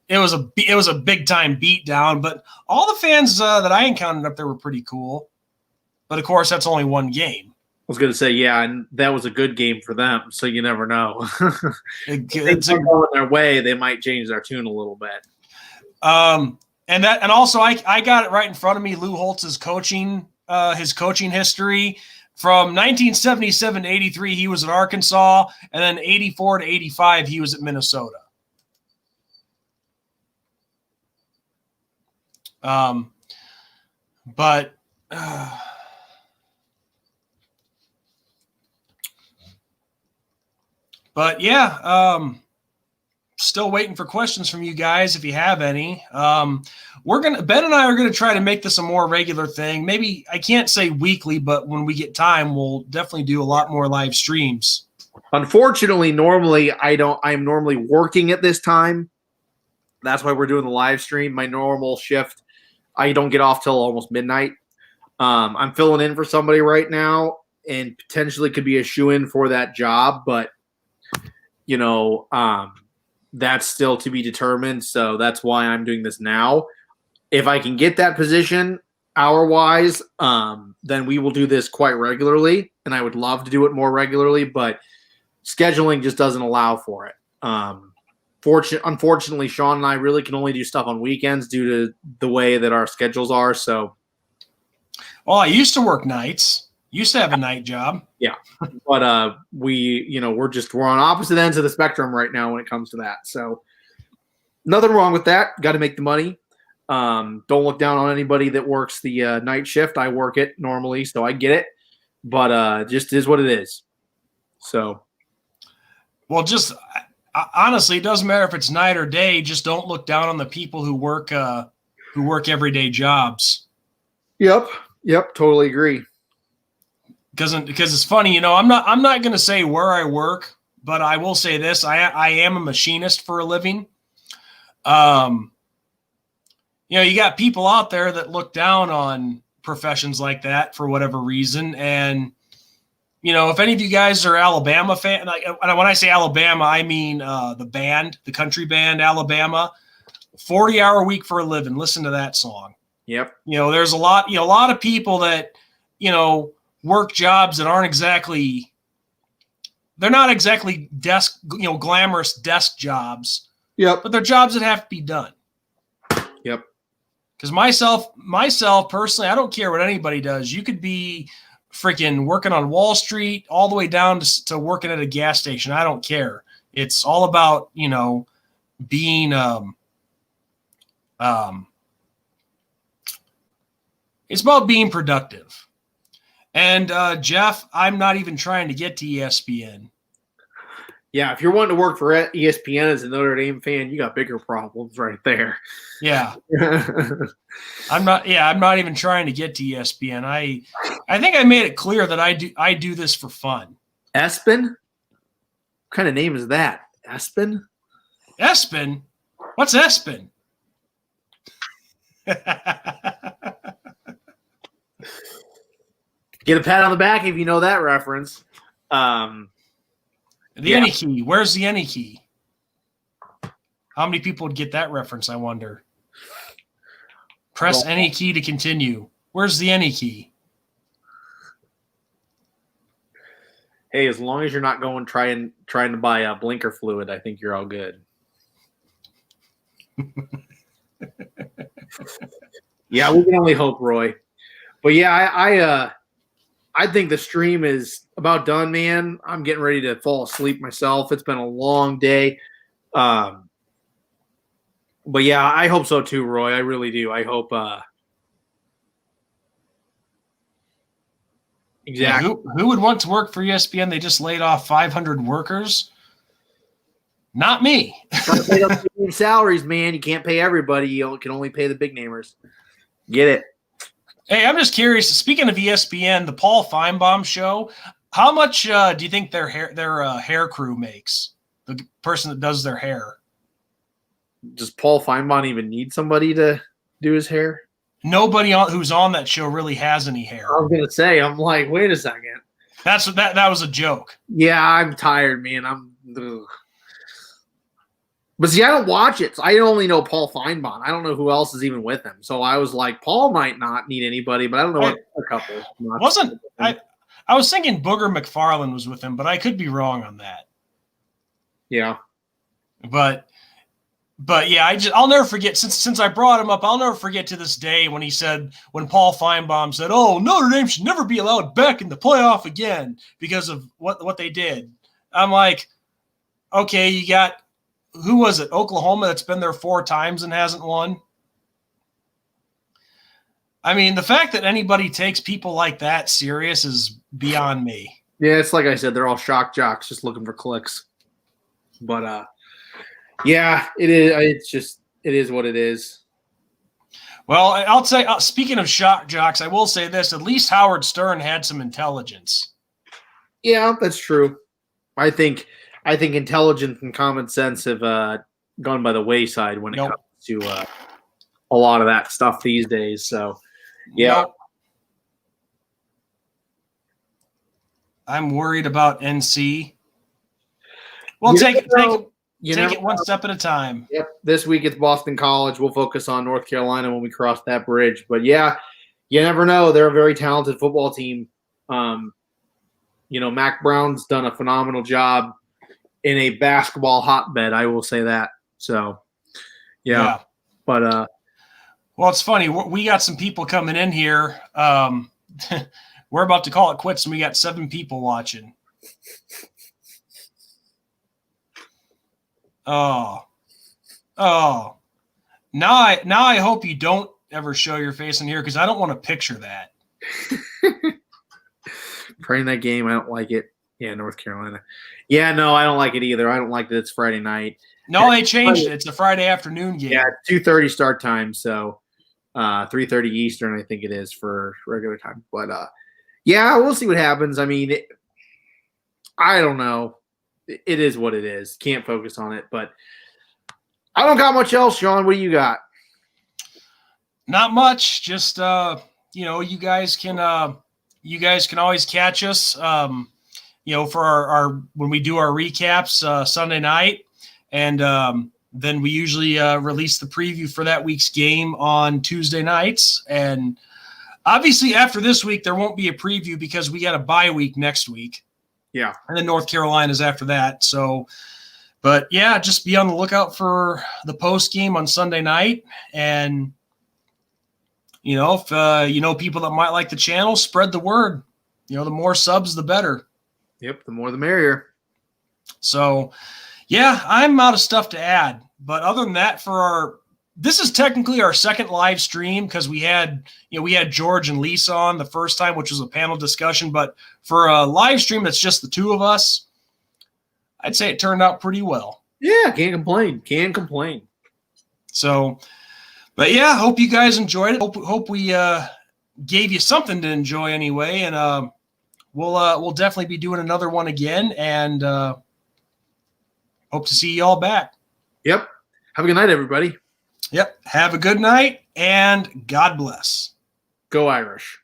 it was a big time beat down. But all the fans that I encountered up there were pretty cool. But of course, that's only one game. I was going to say, yeah, and that was a good game for them, so you never know. If they go their way, they might change their tune a little bit. And also I got it right in front of me. Lou Holtz's coaching, his coaching history from 1977 to 83, he was at Arkansas, and then 84 to 85, he was at Minnesota. But yeah, still waiting for questions from you guys if you have any. Ben and I are gonna try to make this a more regular thing. Maybe I can't say weekly, but when we get time, we'll definitely do a lot more live streams. Unfortunately, I'm normally working at this time. That's why we're doing the live stream. My normal shift, I don't get off till almost midnight. I'm filling in for somebody right now and potentially could be a shoe-in for that job, but that's still to be determined. So that's why I'm doing this now. If I can get that position hour-wise, then we will do this quite regularly, and I would love to do it more regularly, but scheduling just doesn't allow for it. Unfortunately, Sean and I really can only do stuff on weekends due to the way that our schedules are. So, well, I used to work nights. Used to have a night job. Yeah. But we're on opposite ends of the spectrum right now when it comes to that. So nothing wrong with that. Got to make the money. Don't look down on anybody that works the night shift. I work it normally, so I get it. But just is what it is. So, well, just honestly, it doesn't matter if it's night or day. Just don't look down on the people who work everyday jobs. Yep. Totally agree. Because it's funny, I'm not going to say where I work, but I will say this: I am a machinist for a living. You got people out there that look down on professions like that for whatever reason, and if any of you guys are Alabama fan, when I say Alabama, I mean the country band Alabama, 40-hour week for a living. Listen to that song. Yep. There's a lot of people that work jobs that aren't exactly desk, glamorous desk jobs. Yep. But they're jobs that have to be done. Yep. Because myself personally, I don't care what anybody does. You could be freaking working on Wall Street all the way down to working at a gas station. I don't care. It's all about, being it's about being productive. And Jeff, I'm not even trying to get to ESPN. Yeah, if you're wanting to work for ESPN as a Notre Dame fan, you got bigger problems right there. Yeah. I'm not even trying to get to ESPN. I think I made it clear that I do this for fun. Espen? What kind of name is that? Espen? Espen? What's Espen? Get a pat on the back if you know that reference. The any key. Where's the any key? How many people would get that reference, I wonder? Press any key to continue. Where's the any key? Hey, as long as you're not going trying to buy a blinker fluid, I think you're all good. Yeah, we can only hope, Roy. But yeah, I think the stream is about done, man. I'm getting ready to fall asleep myself. It's been a long day. But yeah, I hope so too, Roy. I really do. I hope exactly. Yeah, who would want to work for ESPN? They just laid off 500 workers. Not me. Pay up salaries, man. You can't pay everybody. You can only pay the big namers. Get it? Hey, I'm just curious. Speaking of ESPN, the Paul Feinbaum show, how much do you think their hair crew makes? The person that does their hair. does Paul Feinbaum even need somebody to do his hair? Nobody who's on that show really has any hair. I was gonna say, I'm like, wait a second. That's what that was a joke. Yeah, I'm tired, man. Ugh. But see, I don't watch it. So I only know Paul Feinbaum. I don't know who else is even with him. So I was like, Paul might not need anybody, but I don't know what a couple. I was thinking Booger McFarland was with him, but I could be wrong on that. Yeah. But yeah, I'll never forget since I brought him up. I'll never forget to this day when Paul Feinbaum said, "Oh, Notre Dame should never be allowed back in the playoff again because of what they did." I'm like, okay, you got who was it? Oklahoma that's been there 4 times and hasn't won. I mean, the fact that anybody takes people like that serious is beyond me. Yeah, it's like I said, they're all shock jocks just looking for clicks. But yeah, it is. It is what it is. Well, I'll say, speaking of shock jocks, I will say this: at least Howard Stern had some intelligence. Yeah, that's true. I think intelligence and common sense have gone by the wayside when it comes to a lot of that stuff these days. So, yeah. Nope. I'm worried about NC. Well, take it one step at a time. Yep. This week it's Boston College. We'll focus on North Carolina when we cross that bridge. But yeah, you never know. They're a very talented football team. Mac Brown's done a phenomenal job in a basketball hotbed. I will say that. So, yeah. But well, it's funny. We got some people coming in here. We're about to call it quits, and we got 7 people watching. Oh. Now I hope you don't ever show your face in here because I don't want to picture that. Playing that game, I don't like it. Yeah, North Carolina. Yeah, no, I don't like it either. I don't like that it's Friday night. No, they changed it. It's a Friday afternoon game. Yeah, 2:30 start time, so 3:30 Eastern, I think it is for regular time. But yeah, we'll see what happens. I mean, I don't know. It is what it is. Can't focus on it, but I don't got much else, Sean. What do you got? Not much. Just you guys can always catch us. For our when we do our recaps Sunday night, and then we usually release the preview for that week's game on Tuesday nights. And obviously, after this week, there won't be a preview because we got a bye week next week. Yeah. And then North Carolina's after that. So, but yeah, just be on the lookout for the post game on Sunday night. And, if people that might like the channel, spread the word. The more subs, the better. Yep. The more, the merrier. So, yeah, I'm out of stuff to add. But other than that, this is technically our second live stream because we had George and Lisa on the first time, which was a panel discussion. But for a live stream that's just the 2 of us, I'd say it turned out pretty well. Yeah, can't complain. Can't complain. So, but yeah, hope you guys enjoyed it. Hope we gave you something to enjoy anyway. And we'll definitely be doing another one again. And hope to see you all back. Yep. Have a good night, everybody. Yep. Have a good night and God bless. Go Irish.